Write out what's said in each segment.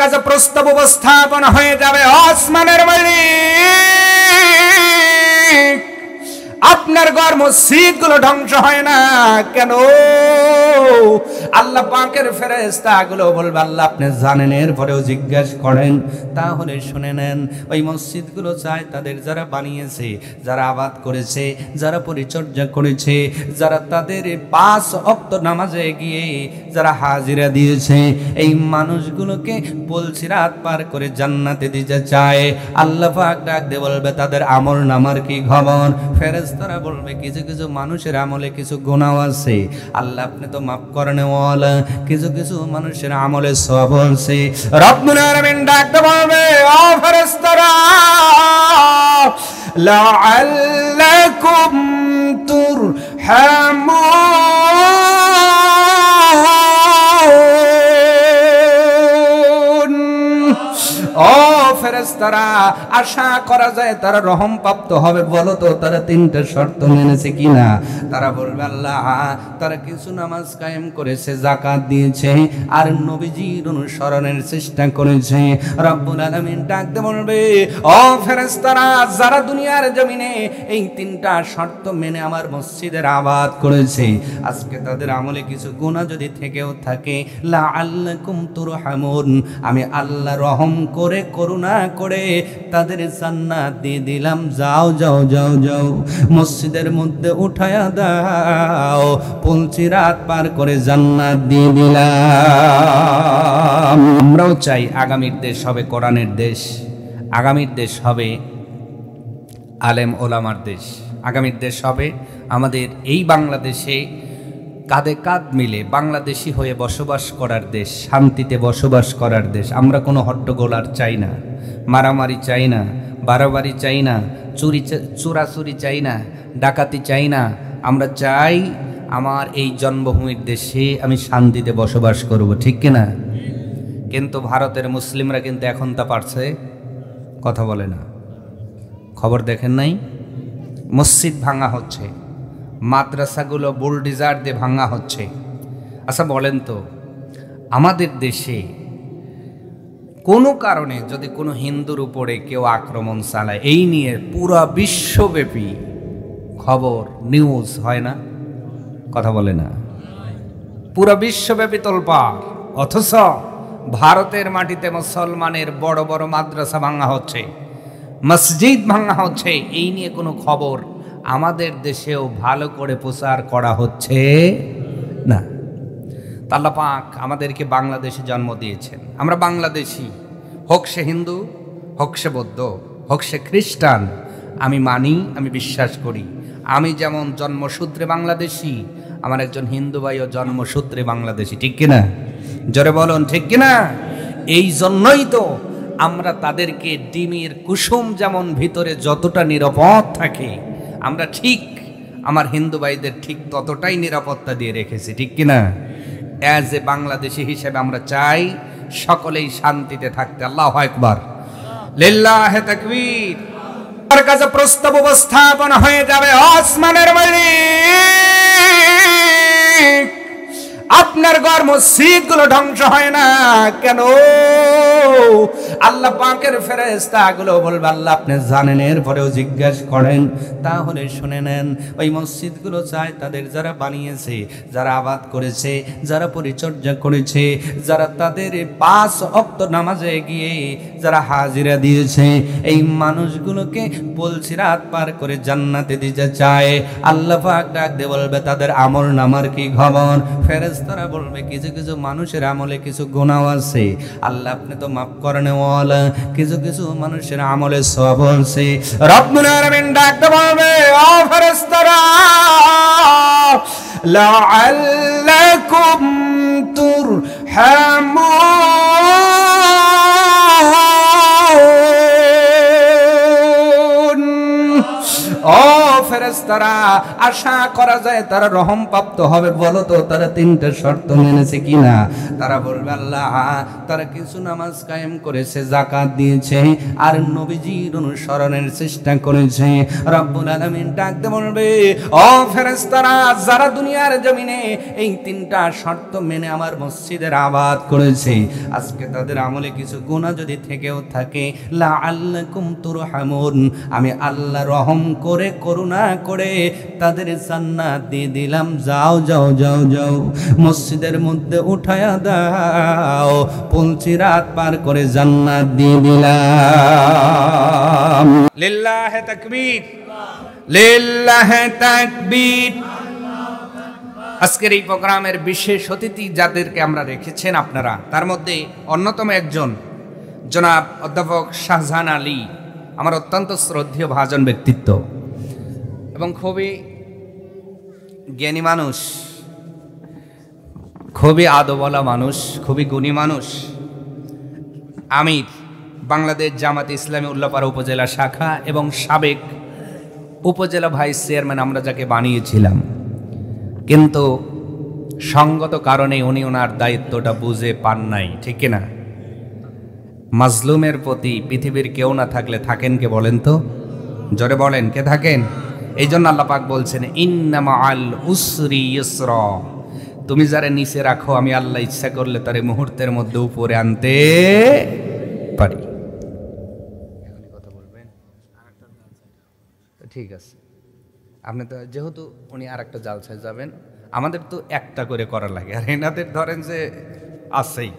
কাছে প্রস্তাব উপস্থাপন হয়ে যাবে, আসমানের মালিক আপনার ঘর মসজিদ গুলো ধ্বংস হয় না কেন? আল্লাহ পাকের ফেরেশতা গুলো বলবে আল্লাহ আপনি জানেন, এরপরেও জিজ্ঞাসা করেন। তাহলে শুনে নেন, ওই মসজিদ গুলো চায় তাদের যারা বানিয়েছে, যারা আবাদ করেছে, যারা পরিচর্যা করেছে, যারা তাদের 5 ওয়াক্ত নামাজে গিয়ে যারা হাজিরা দিয়েছে, এই মানুষগুলোকে পুলসিরাত পার করে জান্নাতে দিতে চায়। আল্লাহ পাক ডাক দিয়ে বলবে তাদের আমল নামার কি খবর? ফেরেশতারা বলবে কিছু কিছু মানুষের আমলে কিছু গুনাহ আছে, আল্লাহ আপনি তো মাফ করেন ওয়ালা, কিছু কিছু মানুষের আমলে সওয়াব আছে। রব্বুল আলামিন ডাক দিয়ে বলবে ও ফেরেশতারা লাআল্লাকুম তুরহামুন। ও ফেরেশতারা আশা করা যায় তারা রহম প্রাপ্ত হবে। বলো তো তারা 3টা শর্ত মেনেছে কিনা? তারা বলবে আল্লাহ তারা কিছু নামাজ কায়েম করেছে, যাকাত দিয়েছে, আর নবীজির অনুসরণের চেষ্টা করেছে। রব্বুল আলামিন ডাকতে বলবে ও ফেরেশতারা যারা দুনিয়ার জমিনে এই 3টা শর্ত মেনে আমার মসজিদের আবাদ করেছে, আজকে তাদের আমলে কিছু গুনাহ যদি থেকেও থাকে, লাআল্লাকুম তুরহামুন, আমি আল্লাহ রহম করে করুণা করে তাদের জান্নাত দিয়ে দিলাম। যাও যাও যাও যাও মসজিদের মধ্যে উঠায়া দাও, পুলসিরাত পার করে জান্নাত দিয়ে দিলাম। আমরাও চাই আগামীর দেশ হবে কোরআনের দেশ, আগামীর দেশ হবে আলেম ওলামার দেশ, আগামীর দেশ হবে আমাদের এই বাংলাদেশে কাঁধে কাঁধ মিলে বাংলাদেশি হয়ে বসবাস করার দেশ, শান্তিতে বসবাস করার দেশ। আমরা কোনো হট্টগোল চাই না, মারামারি চাই না, বাড়াবাড়ি চাই না, চোরাচুরি চাই না, ডাকাতি চাই না। আমরা চাই আমার এই জন্মভূমির দেশে আমি শান্তিতে বসবাস করব, ঠিক কিনা? কিন্তু ভারতের মুসলিমরা কিন্তু এখন তা পারছে, কথা বলে না। খবর দেখেন নাই? মসজিদ ভাঙা হচ্ছে, মাদ্রাসাগুলো বুলডোজার দিয়ে ভাঙা হচ্ছে। আচ্ছা বলেন তো, আমাদের দেশে কোনো কারণে যদি কোনো হিন্দুর উপরে কেউ আক্রমণ চালায়, এই নিয়ে পুরো বিশ্বব্যাপী খবর নিউজ হয় না? কথা বলে না। পুরো বিশ্বব্যাপী তোলপাড়, অথচ ভারতের মাটিতে মুসলমানের বড় বড় মাদ্রাসা ভাঙা হচ্ছে, মসজিদ ভাঙা হচ্ছে, এই নিয়ে কোনো খবর আমাদের দেশেও ভালো করে প্রচার করা হচ্ছে না। আল্লাহ পাক আমাদেরকে বাংলাদেশে জন্ম দিয়েছেন, আমরা বাংলাদেশি, হোক সে হিন্দু, হোক সে বৌদ্ধ, হোক সে খ্রিস্টান, আমি মানি, আমি বিশ্বাস করি। আমি যেমন জন্মসূত্রে বাংলাদেশি, আমার একজন হিন্দু ভাইও জন্মসূত্রে বাংলাদেশি, ঠিক কিনা? জোরে বলুন ঠিক কিনা? এই জন্যই তো আমরা তাদেরকে ডিমের কুসুম যেমন ভিতরে যতটা নিরাপদ থাকে, আমরা ঠিক আমার হিন্দু ভাইদের ঠিক ততটাই নিরাপত্তা দিয়ে রেখেছি, ঠিক কিনা? অ্যাজ এ বাংলাদেশি হিসেবে আমরা চাই সকলেই শান্তিতে থাকতে। আল্লাহু আকবার, লিল্লাহি তাকবীর। তার কাছে প্রস্তাব উপস্থাপন হয়ে যাবে, আসমানের মালিক আপনার ঘর মসজিদ গুলো ধ্বংস হয় না কেন? আল্লাহ পাকের ফেরেশতা গুলো বলবে আল্লাহ আপনি জানেন, এরপরেও জিজ্ঞাসা করেন। তাহলে শুনে নেন, ওই মসজিদ গুলো চায় তাদের যারা বানিয়েছে, যারা আবাদ করেছে, যারা পরিচর্যা করেছে, যারা তাদের 5 ওয়াক্ত নামাজে গিয়ে যারা হাজিরা দিয়েছে, এই মানুষগুলোকে পুলসিরাত পার করে জান্নাতে দিতে চায়। আল্লাহ পাক ডাক দিয়ে বলবে তাদের আমল নামার কি খবর? ফেরেশতারা বলবে কিছু কিছু মানুষের আমলে কিছু গুনাহ আছে, আল্লাহ আপনি তো মাফ করেন ওয়ালা, কিছু কিছু মানুষের আমলে সওয়াব আছে। রব্বুল আলামিন ডাক দিয়ে বলবে ও ফেরেশতারা লাআল্লাকুম তুরহামুন। ও ফেরেশতারা আশা করা যায় তারা রহম প্রাপ্ত হবে? বলো তো তারা তিনটা শর্ত মেনেছে কিনা? তারা বলবে আল্লাহ তারা কিছু নামাজ কায়েম করেছে, যাকাত দিয়েছে, আর নবীজির অনুসরণের চেষ্টা করেছে। রব্বুল আলামিন ডাকতে বলবে, ও ফেরেশতারা, যারা দুনিয়ার জমিনে এই তিনটা শর্ত মেনে আমার মসজিদের আবাদ করেছে, আজকে তাদের আমলে কিছু গুনাহ যদি থেকেও থাকে, লাআল্লাকুম তুরহামুন, আমি আল্লাহ রহম করে করুণা করে তাদের জান্নাত দিয়ে দিলাম। যাও যাও যাও যাও, মসজিদের মধ্যে উঠায়া দাও, পুলসিরাত পার করে জান্নাত দিয়ে দিলাম। লিল্লাহি তাকবীর, লিল্লাহি তাকবীর। আজকের এই প্রোগ্রামের বিশেষ অতিথি যাদেরকে আমরা রেখেছেন আপনারা, তার মধ্যে অন্যতম একজন জনাব অধ্যাপক শাহজাহান আলী, আমার অত্যন্ত শ্রদ্ধেয় ভাজন ব্যক্তিত্ব এবং খুবই জ্ঞানী মানুষ, খুবই আদবওয়ালা মানুষ, খুবই গুণী মানুষ। আমির বাংলাদেশ জামাতে ইসলামী উল্লাপাড়া উপজেলা শাখা এবং সাবেক উপজেলা ভাইস চেয়ারম্যান আমরা যাকে বানিয়েছিলাম, কিন্তু সঙ্গত কারণে উনি ওনার দায়িত্বটা বুঝে পান নাই, ঠিক না? মাজলুমের প্রতি পৃথিবীর কেউ না থাকলে থাকেন কে বলেন তো? জোরে বলেন, কে থাকেন? এই জন্য আল্লাহ পাক বলছেন ইন্না মাআল উসরি ইউসরা, তুমি যারা নিচে রাখো আমি আল্লাহ ইচ্ছা করলে তারে মুহূর্তের মধ্যে উপরে আনতে পারি। কথা বলবেন? ঠিক আছে, আপনি তো যেহেতু উনি আর একটা জালসায় যাবেন, আমাদের তো একটা করে করা লাগে, আর এনাদের ধরেন যে আছেই,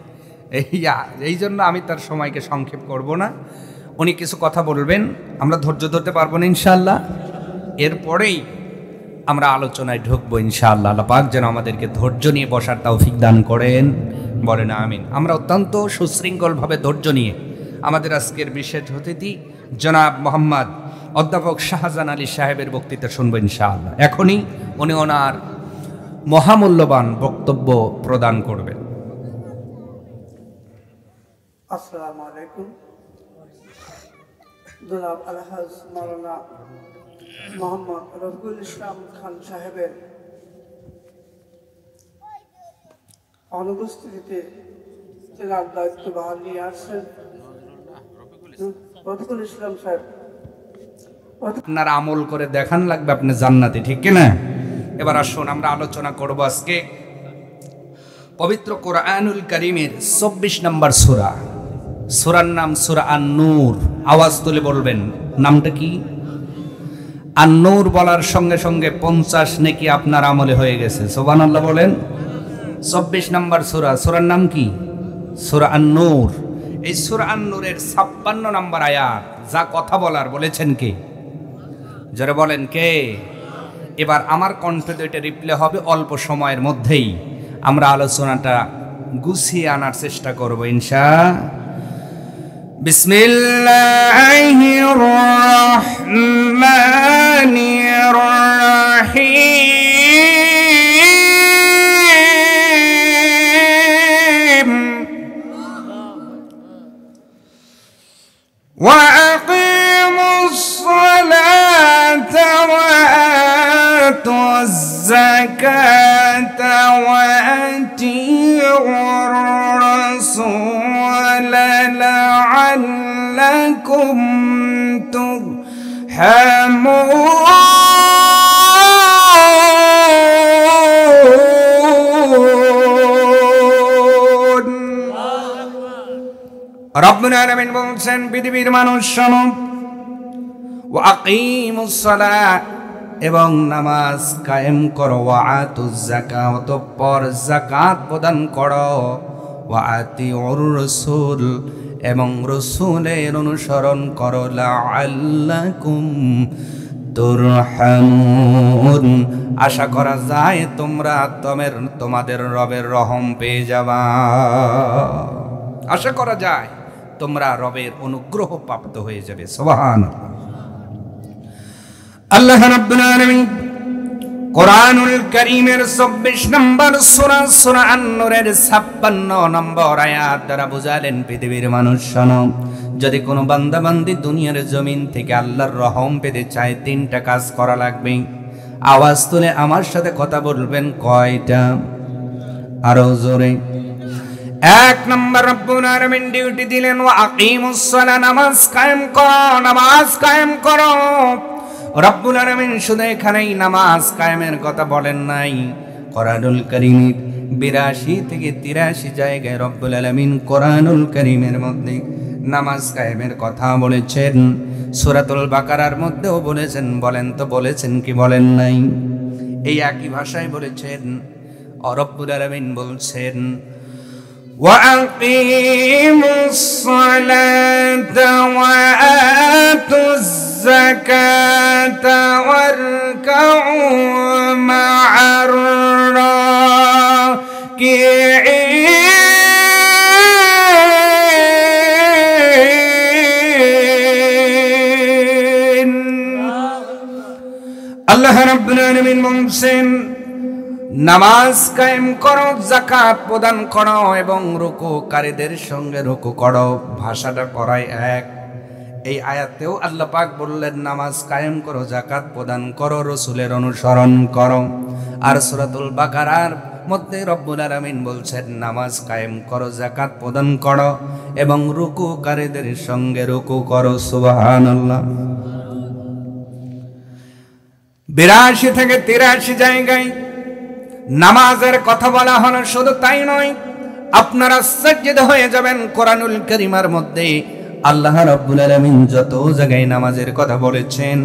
এই জন্য আমি তার সময়কে সংক্ষেপ করব না। উনি কিছু কথা বলবেন, আমরা ধৈর্য ধরতে পারবো না ইনশাআল্লাহ। এরপরেই আমরা আলোচনায় ঢুকবো ইনশাআল্লাহ। আল্লাহ পাক যেন আমাদেরকে ধৈর্য নিয়ে বসার তৌফিক দান করেন, বলেন আমিন। আমরা অত্যন্ত সুশৃঙ্খলভাবে ধৈর্য নিয়ে আমাদের আজকের বিশেষ অতিথি জনাব মোহাম্মদ অধ্যাপক শাহজাহান আলী সাহেবের বক্তৃতা শুনবো ইনশাআল্লাহ। এখনই উনি ওনার মহামূল্যবান বক্তব্য প্রদান করবেন। আসসালামু আলাইকুম। জনাব আলহাজ মাওলানা মোহাম্মদ রফিকুল ইসলাম খান সাহেবের অনুপস্থিতিতে জেলার দায়িত্বভার নিয়ে আসছেন রফিকুল ইসলাম সাহেব। আপনার আমল করে দেখান লাগবে আপনি জান্নাতি, ঠিক কিনা? এবার আসুন আমরা আলোচনা করব আজকে পবিত্র কোরআনুল কারীমের 24 নম্বর সূরা। সূরার নাম সূরা আন-নূর। আওয়াজ তুলে বলবেন নামটা কি? আন-নূর বলার সঙ্গে সঙ্গে 50 নেকি আপনার আমলে হয়ে গেছে। সুবহানাল্লাহ বলেন। 24 নম্বর সূরা, সূরার নাম কি? সূরা আন-নূর। এই সূরা আন-নূরের 56 নম্বর আয়াত। যা কথা বলার বলেছেন কে? যারা বলেন কে? এবার আমার কণ্ঠে তো এটা রিপ্লে হবে অল্প সময়ের মধ্যেই। আমরা আলোচনাটা গুছিয়ে আনার চেষ্টা করব ইনশাআল্লাহ। বিসমিল্লাহির রহমানির রহিম। ওয়া আকিমুস সালাতা ওয়া আতুজ যাকাতা ওয়া আতিউর রাসূল লাআল্লাকুম তুরহামুন। রব্বুল আলামিন বলছেন পৃথিবীর মানুষ শোনো, ওয়া আকিমুস সালাত, এবং নামাজ কায়েম করো, ওয়া আতুজ যাকাত, অতঃপর যাকাত প্রদান করো, ওয়া আতিউর রাসূল, এবং রাসূলের অনুসরণ করো, লাআল্লাকুম তুরহামুন, আশা করা যায় তোমরা তোমাদের রবের রহম পেয়ে যাবা। আশা করা যায় তোমরা রবের অনুগ্রহ প্রাপ্ত হয়ে যাবে। সুবহানাল্লাহ। আল্লাহ রাব্বুল আলামিন কোরআনুল কারীমের ২৪ নম্বর সূরা সূরা আন-নূরের ৫৬ নম্বর আয়াত দ্বারা বুঝালেন পৃথিবীর মানুষ শোনো, যদি কোনো বান্দা বান্দি দুনিয়ার জমিন থেকে আল্লাহর রহম পেতে চায় ৩টা কাজ করা লাগবে। আওয়াজ তুলে আমার সাথে কথা বলবেন, কয়টা? আরো জোরে। ১ নম্বর রব্বুল আলামিন ডিউটি দিলেন, ওয়া আকিমুস সালাহ, নামাজ কায়েম করো, নামাজ কায়েম করো। রব্বুল আলামিন শুধু এখানেই নামাজ কায়েমের কথা বলেন নাই, কোরআনুল কারীমের ৮২ থেকে ৮৩ জায়গায় রব্বুল আলামিন কোরআনুল কারীমের মধ্যে নামাজ কায়েমের কথা বলেছেন। সূরাতুল বাকারার মধ্যেও বলেছেন। বলেন তো বলেছেন কি বলেন নাই? এই একই ভাষায় বলেছেন। রব্বুল আলামিন বলছেন, وَأَقِيمُوا الصَّلَاةَ وَآتُوا الزَّكَاةَ وَارْكَعُوا مَعَ الرَّاكِعِينَ। আল্লাহ রাব্বুল আলামিন বলছেন, নামাজ কায়েম করো, যাকাত প্রদান করো এবং রুকুকারীদের সঙ্গে রুকু করো। ভাষাটা পড়ায় এক। এই আয়াতেও আল্লাহ পাক বললেন নামাজ কায়েম করো, যাকাত প্রদান করো, রাসূলের অনুসরণ করো। আর সূরাতুল বাকারার মধ্যে রব্বুল আলামিন বলছেন নামাজ কায়েম করো, যাকাত প্রদান করো এবং রুকুকারীদের সঙ্গে রুকু করো। সুবহানাল্লাহ। ৮২ থেকে ৮৩ জায়গায় নামাজের কথা বলা হলো। শুধু তাই নয়, আপনারা সাজদা হয়ে যাবেন। কোরআনুল কারীমের মধ্যে আল্লাহ রাব্বুল আলামিন যত জায়গায় নামাজের কথা বলেছেন,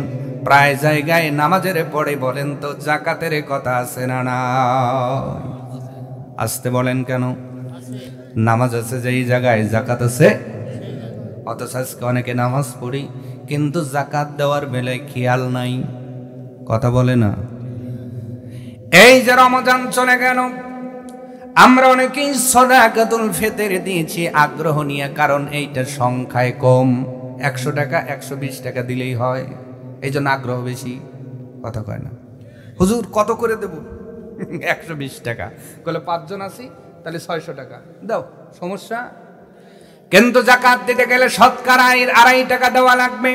প্রায় জায়গায় নামাজের পরে বলেন তো যাকাতের কথা আছে না? না, আসতে বলেন কেন? নামাজ আছে যেই জায়গায়, যাকাত আছে। অথচ আজকে অনেকে নামাজ পড়ি কিন্তু যাকাত দেওয়ার বেলায় খেয়াল নাই। কথা বলে না। এই যে রমজান চলে গেল, আমরা অনেকেই সাদাকাতুল ফিতর দিয়েছি আগ্রহ নিয়ে, কারণ এইটা সংখ্যায় কম। ১০০ টাকা ১২০ টাকা দিলেই হয়, এই জন্য আগ্রহ বেশি। কথা কয় না, হুজুর কত করে দেব? ১২০ টাকা। বলে ৫ জন আছি, তাহলে ৬০০ টাকা দাও, সমস্যা? কিন্তু যাকাত দিতে গেলে শতকরা ২.৫ টাকা দেওয়া লাগবে।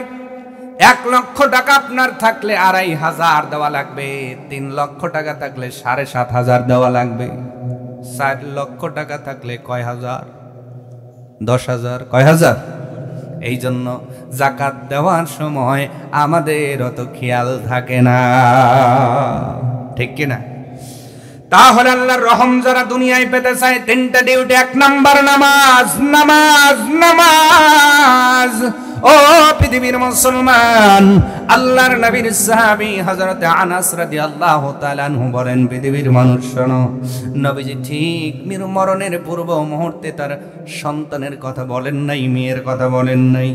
১ লক্ষ টাকা আপনার থাকলে ২৫০০ দেওয়া লাগবে। ৩ লক্ষ টাকা থাকলে ৭৫০০ দেওয়া লাগবে। ৪ লক্ষ টাকা থাকলে কয় হাজার? ১০,০০০। কয় হাজার? এই জন্য যাকাত দেওয়ার সময় আমাদের অত খেয়াল থাকে না, ঠিক কিনা? তাহলে আল্লাহর রহম যারা দুনিয়ায় পেতে চায়, ৩টা ডিউটি। ১ নাম্বার নামাজ, নামাজ, নামাজ। ও পৃথিবীর মুসলমান, আল্লাহর নবীর সাহাবী হযরত আনাস রাদিয়াল্লাহু তাআলা আনহু বলেন, পৃথিবীর মানুষ শোনো, নবীজি ঠিক মরণের পূর্ব মুহূর্তে তার সন্তানের কথা বলেন নাই, মেয়ের কথা বলেন নাই,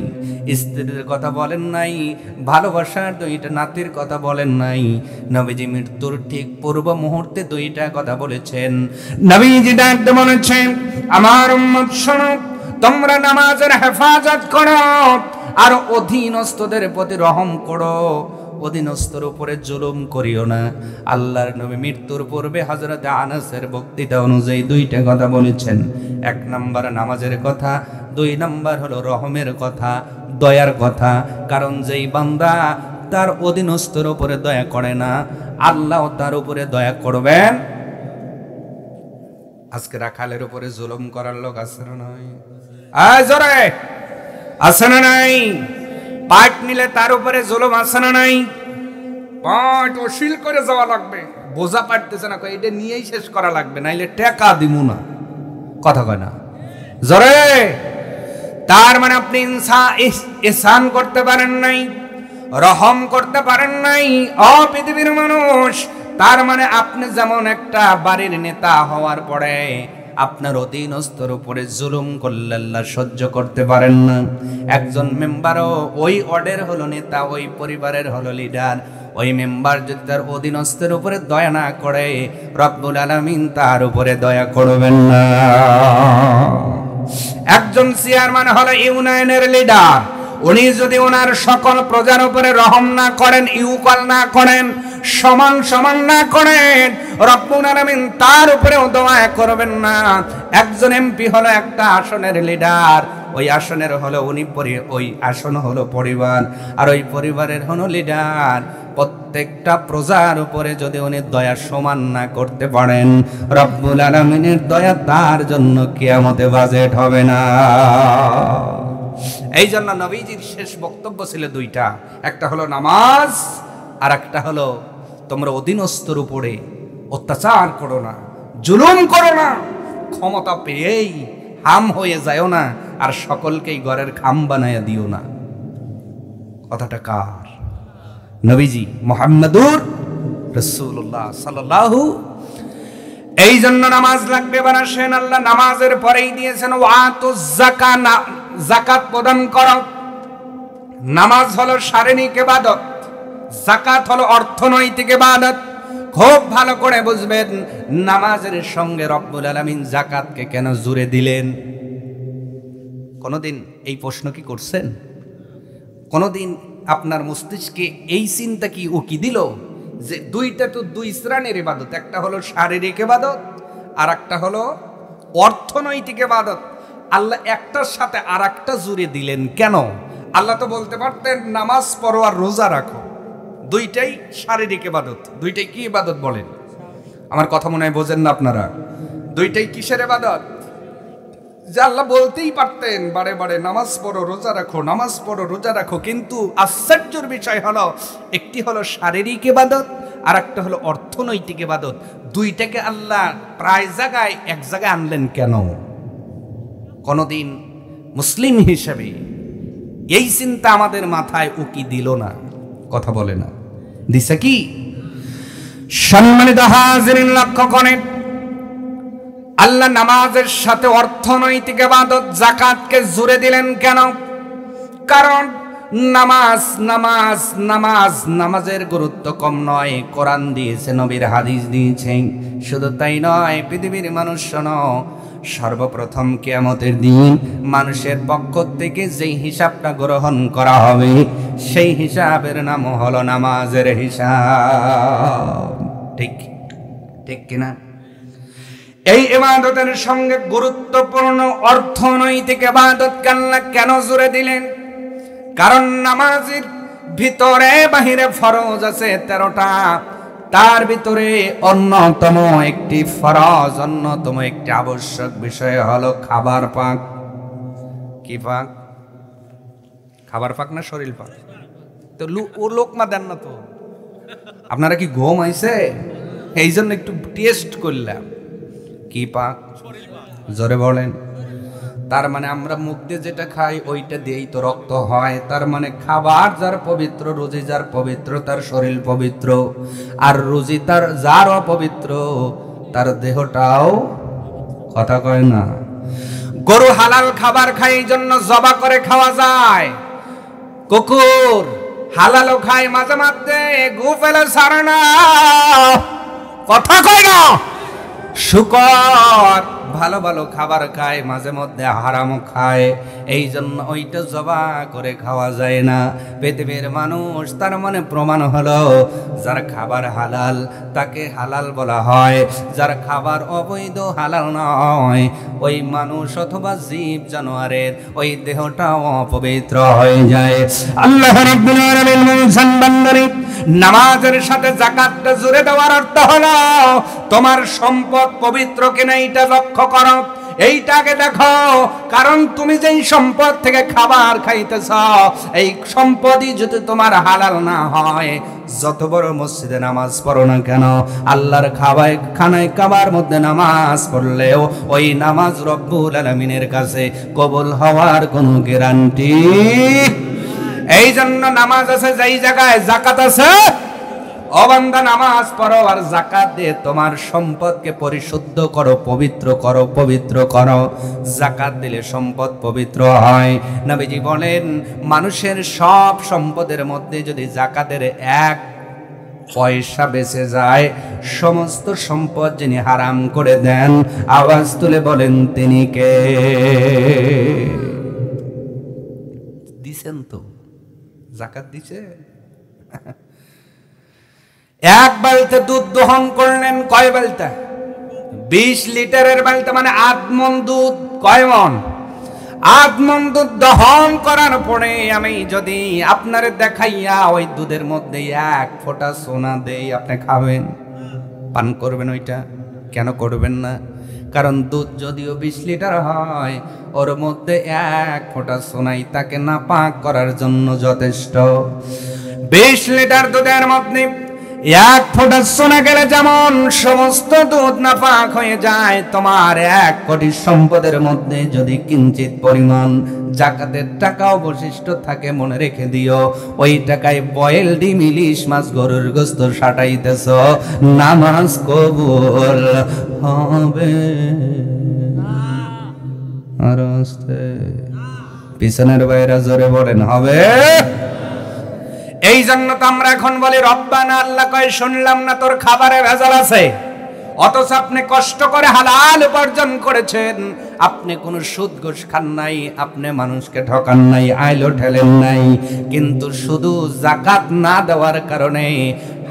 স্ত্রীর কথা বলেন নাই, ভালোবাসার 2টা নাতির কথা বলেন নাই। নবীজি মৃত্যুর ঠিক পূর্ব মুহূর্তে 2টা কথা বলেছেন। নবীজি ডাকতে বলেছেন, আমার উম্মত শোনো, তোমরা নামাজের হেফাজত করো আর অধীনস্থদের প্রতি রহম করো, অধীনস্থর উপরে জুলুম করিও না। আল্লাহর নবী মৃত্যুর পূর্বে হযরত আনাসের বক্তৃতা অনুযায়ী 2টা কথা বলেছেন। 1 নাম্বার নামাজের কথা, 2 নাম্বার হলো রহমের কথা, দয়ার কথা। কারণ যেই বান্দা তার অধীনস্থর উপরে দয়া করে না, আল্লাহ তার উপরে দয়া করবেন। আজকে রাখালের উপরে জুলুম করার লোক আছে না নাই? জোরে আছে না নাই? পাট নিলে তার উপরে জুলুম আছে না নাই? পাট অশীল করে যাওয়া লাগবে, বোঝা পারতেছে না, এটা নিয়েই শেষ করা লাগবে, নাইলে টাকা দিব না। কথা কয় না? জোরে। তার মানে আপনি ইহসান করতে পারেন নাই, রহম করতে পারেন নাই। ও পৃথিবীর মানুষ, তার মানে আপনি যেমন একটা বাড়ির নেতা হওয়ার পরে আপনার অধীনস্থর উপরে জুলুম করলে আল্লাহ সহ্য করতে পারেন না। একজন মেম্বারও ওই ওয়ার্ডের হলো নেতা, ওই পরিবারের হলো লিডার, ওই মেম্বার যদি তার অধীনস্থের উপরে দয়া না করে, রব্বুল আলামিন তার উপরে দয়া করবেন না। একজন চেয়ারম্যান হলো ইউনিয়নের লিডার, উনি যদি ওনার সকল প্রজার উপরে রহম না করেন, ইউকাল না করেন, সমান সমান না করেন, রব্বুল আলামিন তার উপরেও দয়া করবেন না। একজন এমপি হলো একটা আসনের লিডার, ওই আসনের হলো উনি, ওই আসন হলো পরিবার, আর ওই পরিবারের হলো লিডার। প্রত্যেকটা প্রজার উপরে যদি উনি দয়া সমান না করতে পারেন, রব্বুল আলামিনের দয়া তার জন্য কিয়ামতে বাজেট হবে না। এই জন্য নবীজির শেষ বক্তব্য ছিল দুইটা, একটা হলো নামাজ, আর একটা হলো তোমরা অধীনস্থর উপরে অত্যাচার করো না, জুলুম করো না, ক্ষমতা পেয়েই হাম হয়ে যায়ও না, আর সকলকেই ঘরের খাম বানায়া দিও না। কথাটা কার? নবীজি মুহাম্মদুর রাসূলুল্লাহ সাল্লাল্লাহু। এই জন্য নামাজ লাগবে। বানাসেন আল্লাহ নামাজের পরেই দিয়েছেন ওয়াতুজ যাকাত, যাকাত প্রদান করো। নামাজ হলো শারীরিক ইবাদত, যাকাত হলো অর্থনৈতিক ইবাদত। খুব ভালো করে বুঝবেন নামাজের সঙ্গে রব্বুল আলামিন যাকাতকে কেন জুড়ে দিলেন। কোনদিন এই প্রশ্ন কি করছেন? কোনদিন আপনার মস্তিষ্কে এই চিন্তা কি উকি দিল যে দুইটা তো দুই শ্রেণীর ইবাদত, একটা হলো শারীরিক ইবাদত আর একটা হলো অর্থনৈতিক ইবাদত, আল্লাহ একটার সাথে আর একটা জুড়ে দিলেন কেন? আল্লাহ তো বলতে পারতেন নামাজ পড়ো আর রোজা রাখো, দুইটাই শারীরিক ইবাদত। দুইটাই কি ইবাদত বলেন? আমার কথা মনে হয় বোঝেন না আপনারা। দুইটাই কিসের ইবাদত? যে আল্লাহ বলতেই পারতেন বারে বারে নামাজ পড়ো রোজা রাখো, নামাজ পড়ো রোজা রাখো, কিন্তু আশ্চর্যের বিষয় হলো একটি হলো শারীরিক ইবাদত আর একটা হলো অর্থনৈতিক ইবাদত। দুইটাকে আল্লাহ প্রায় জায়গায় এক জায়গায় আনলেন কেন? কোনদিন মুসলিম হিসেবে এই চিন্তা আমাদের মাথায় উকি দিল না? কথা বলে না, দিছে কি? সম্মানিত হাজিরিন লক্ষ্য করেন, আল্লাহ নামাজের সাথে অর্থনৈতিক ইবাদত যাকাতকে জুড়ে দিলেন কেন? কারণ নামাজ নামাজ নামাজ নামাজের গুরুত্ব কম নয়। কোরআন দিয়েছে, নবীর হাদিস দিয়েছেন। শুধু তাই নয়, পৃথিবীর মানুষ শোনো, সর্বপ্রথম কিয়ামতের দিন মানুষের পক্ষ থেকে যেই হিসাবটা গ্রহণ করা হবে সেই হিসাবের নাম হলো নামাজের হিসাব। ঠিক ঠিক কিনা? এই ইবাদতের সঙ্গে গুরুত্বপূর্ণ অর্থনৈতিক ইবাদত আল্লাহ কেন জুড়ে দিলেন? কারণ নামাজের ভিতরে বাহিরে ফরজ আছে 13টা, তার ভিতরে অন্যতম একটি ফরজ, অন্যতম একটি আবশ্যক বিষয় হলো খাবার পাক। কি পাক? খাবার পাক না শরীর পাক? তো ও লোকমা দেন না তো, আপনারা কি ঘুম আইছে? এই জন্য একটু টেস্ট করলাম। কি পাক? জোরে বলেন। তার মানে আমরা মুখ দিয়ে যেটা খাই ওইটা দিয়েই তো রক্ত হয়। তার মানে খাবার যার পবিত্র, রুজি যার পবিত্র, তার শরীর পবিত্র। আর রুজি তার যার অপবিত্র, তার দেহটাও, কথা কয় না। গরু হালাল খাবার খায়, এই জন্য জবা করে খাওয়া যায়। কুকুর হালালও খায়, মাঝে মাঝে গু ফেলে ছাড়ে না, কথা কয় না। শুকর ভালো ভালো খাবার খায়, মাঝে মধ্যে হারামও খায়, এই জন্য ওইটা জবা করে খাওয়া যায় না। পৃথিবীর মানুষ, তার মানে প্রমাণ হলো যার খাবার হালাল তাকে হালাল বলা হয়, যার খাবার অবৈধ হালাল নয়, ওই মানুষ অথবা জীব জানোয়ারের ওই দেহটাও অপবিত্র হয়ে যায়। আল্লাহ রাব্বুল আলামিন বলেন, বান্দারে নামাজের সাথে যাকাতটা জুড়ে দেওয়ার অর্থ হলো তোমার সম্পদ পবিত্র কিনা এইটা লক্ষ্য করো, এইটাকে দেখো। কারণ তুমি যেই সম্পদ থেকে খাবার খাইতেছ, এই সম্পদই যদি তোমার হালাল না হয়, যত বড় মসজিদে নামাজ পড়ো না কেন, আল্লাহর খানায় কাবার মধ্যে নামাজ পড়লেও ওই নামাজ রব্বুল আলামিনের কাছে কবুল হওয়ার কোনো গ্যারান্টি। এই জন্য নামাজ আছে যেই জায়গায়, যাকাত আছে। ও বান্দা, নামাজ পড়ো আর যাকাত দিয়ে তোমার সম্পদকে পরিশুদ্ধ করো, পবিত্র করো, পবিত্র করো। যাকাত দিলে সম্পদ পবিত্র হয়। নবীজি বলেন, মানুষের সব সম্পদের মধ্যে যদি যাকাতের 1 পয়সা বেঁচে যায়, সমস্ত সম্পদ যিনি হারাম করে দেন, আওয়াজ তুলে বলেন তিনি কে? দিছেন তো? যাকাত দিছে? এক বালতি দুধ দহন করলেন, কয় বালতি? 20 লিটারের বালতি, মানে 8 মণ দুধ। কয় মণ? 8 মণ দুধ দহন করার পরে আমি যদি আপনারে দেখাইয়া ওই দুধের মধ্যে 1 ফোঁটা সোনা দেই, আপনি খাবেন? পান করবেন ওইটা? কেন করবেন না? কারণ দুধ যদিও 20 লিটার হয়, ওর মধ্যে 1 ফোঁটা সোনাই তাকে নাপাক করার জন্য যথেষ্ট। 20 লিটার দুধের মধ্যে 1 ফোঁটা সোনা গেলে যেমন সমস্ত দুধ নাপাক হয়ে যায়, তোমার 1 কোটি সম্পদের মধ্যে যদি কিঞ্চিত পরিমাণ যাকাতের টাকা অবশিষ্ট থাকে, মনে রেখে দিও, ওই টাকায় বয়েল ডিম, ইলিশ মাছ, গরুর গোস্ত সাটাইতেছ, নামাজ কবুল হবে। আর আস্তে পিছনের বাইরে জোরে বলেন, হবে। এই জন্য তো আমরা এখন বলি রব্বানা, আল্লাহ কয় শুনলাম না তোর খাবারে ভেজাল আছে, অথচ আপনি কষ্ট করে হালাল উপার্জন করেছেন, আপনি কোনো সুদ ঘুষ খান নাই, আপনি মানুষকে ঠকান নাই, আইলো ঠেলেন নাই, কিন্তু শুধু যাকাত না দেওয়ার কারণে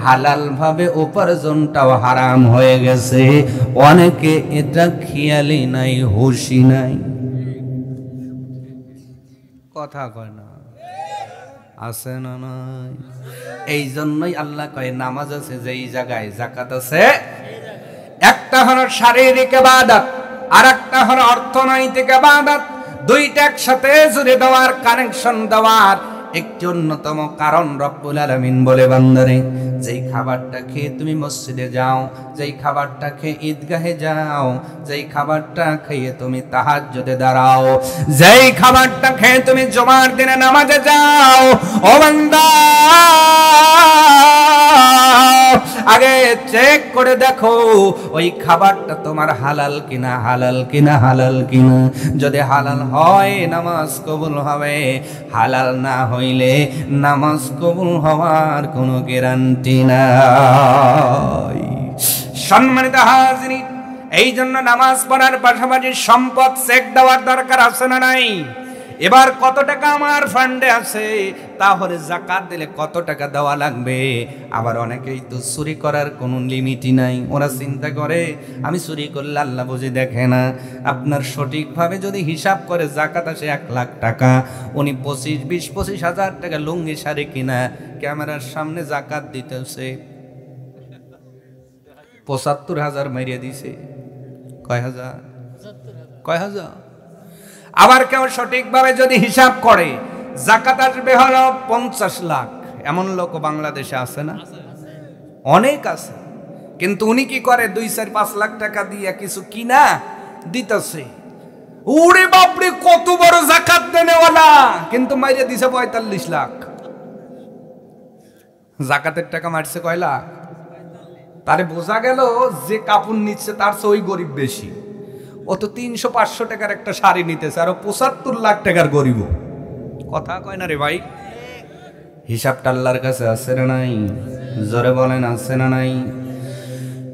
হালাল ভাবে উপার্জনটাও হারাম হয়ে গেছে। অনেকে এটা খেয়ালই নাই, হুঁশই নাই। কথা কয় না, আছে না নাই? এই জন্যই আল্লাহ কয় নামাজ আছে যেই জায়গায়, যাকাত আছে। একটা হলো শারীরিক ইবাদত, আর একটা হলো অর্থনৈতিক ইবাদত। দুইটা একসাথে জুড়ে দেওয়ার, কানেকশন দেওয়ার একটি অন্যতম কারণ রব্বুল আলামিন বলে, বান্দারে যেই খাবারটা খেয়ে তুমি মসজিদে যাও, যেই খাবারটা খেয়ে ঈদগাহে যাও, যেই খাবারটা খেয়ে তুমি তাহাজ্জুদে দাঁড়াও, যেই খাবারটা খেয়ে তুমি জুমার দিনে নামাজে যাও, ও বান্দা আগে চেক করে দেখো ওই খাবারটা তোমার হালাল কিনা, হালাল কিনা, হালাল কিনা। যদি হালাল হয় নামাজ কবুল হবে, হালাল না হইলে নামাজ কবুল হওয়ার কোনো গ্যারান্টি নাই। সম্মানিত হাজিরিন, এই জন্য নামাজ পড়ার পাশাপাশি সম্পদ চেক দেওয়ার দরকার আছে না নাই? এবার কত টাকা আমার ফান্ডে আছে, তাহলে যাকাত দিলে কত টাকা দেওয়া লাগবে। আবার অনেকেই তো চুরি করার কোনো লিমিটই নাই, ওরা চিন্তা করে আমি চুরি করলে আল্লাহ বুঝি দেখে না। আপনার সঠিকভাবে যদি হিসাব করে যাকাত আসে 1 লাখ টাকা, উনি 20-25 হাজার টাকা লুঙ্গি শাড়ি কিনা ক্যামেরার সামনে যাকাত দিতেছে, 75,000 মারিয়ে দিছে। কয় হাজার? কয় হাজার? আবার কেউ সঠিকভাবে যদি হিসাব করে যাকাত আসবে হলো 50 লাখ, এমন লোক বাংলাদেশে আছে না? অনেক আছে। কিন্তু উনি কি করে, 2-4-5 লাখ টাকা দিয়ে কিছু কিনা দিতেছে। ওরে বাপরে, কত বড় যাকাত দেনেওয়ালা, কিন্তু মাইরে দিছে 45 লাখ। যাকাতের টাকা মারছে কয় লাখ? তারে বোঝা গেল যে কাপড় নিচ্ছে তার চেয়ে ওই গরিব বেশি। ও তো 300-500 টাকার একটা শাড়ি নিতেছে, আর 75 লাখ টাকার গরিব। কথা কয় না রে ভাই? হিসাবটা আল্লাহর কাছে আছে না নাই? জোরে বলেন, আছে না নাই?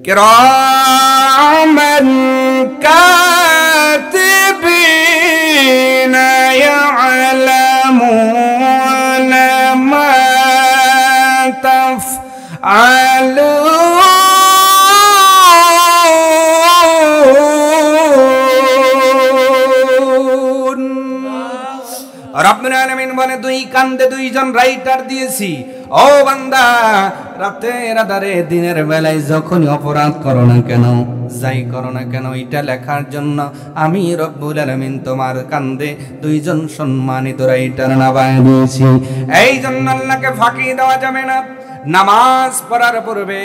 কিরামান কাতিবিনা ইয়ালামুনা মা তাফআলুন। রব্বুল আলামিন বলে, 2 কান্দে 2 জন রাইটার দিয়েছি। ও বান্দা, রাতের আধারে দিনের বেলায় যখনই অপরাধ করো না কেন, যাই করো না কেন, এটা লেখার জন্য আমি রব্বুল আলামিন তোমার কান্দে 2 জন সম্মানিত রাইটার নামায় দিয়েছি। এই জন্য আল্লাহকে ফাঁকি দেওয়া যাবে না। নামাজ পড়ার পূর্বে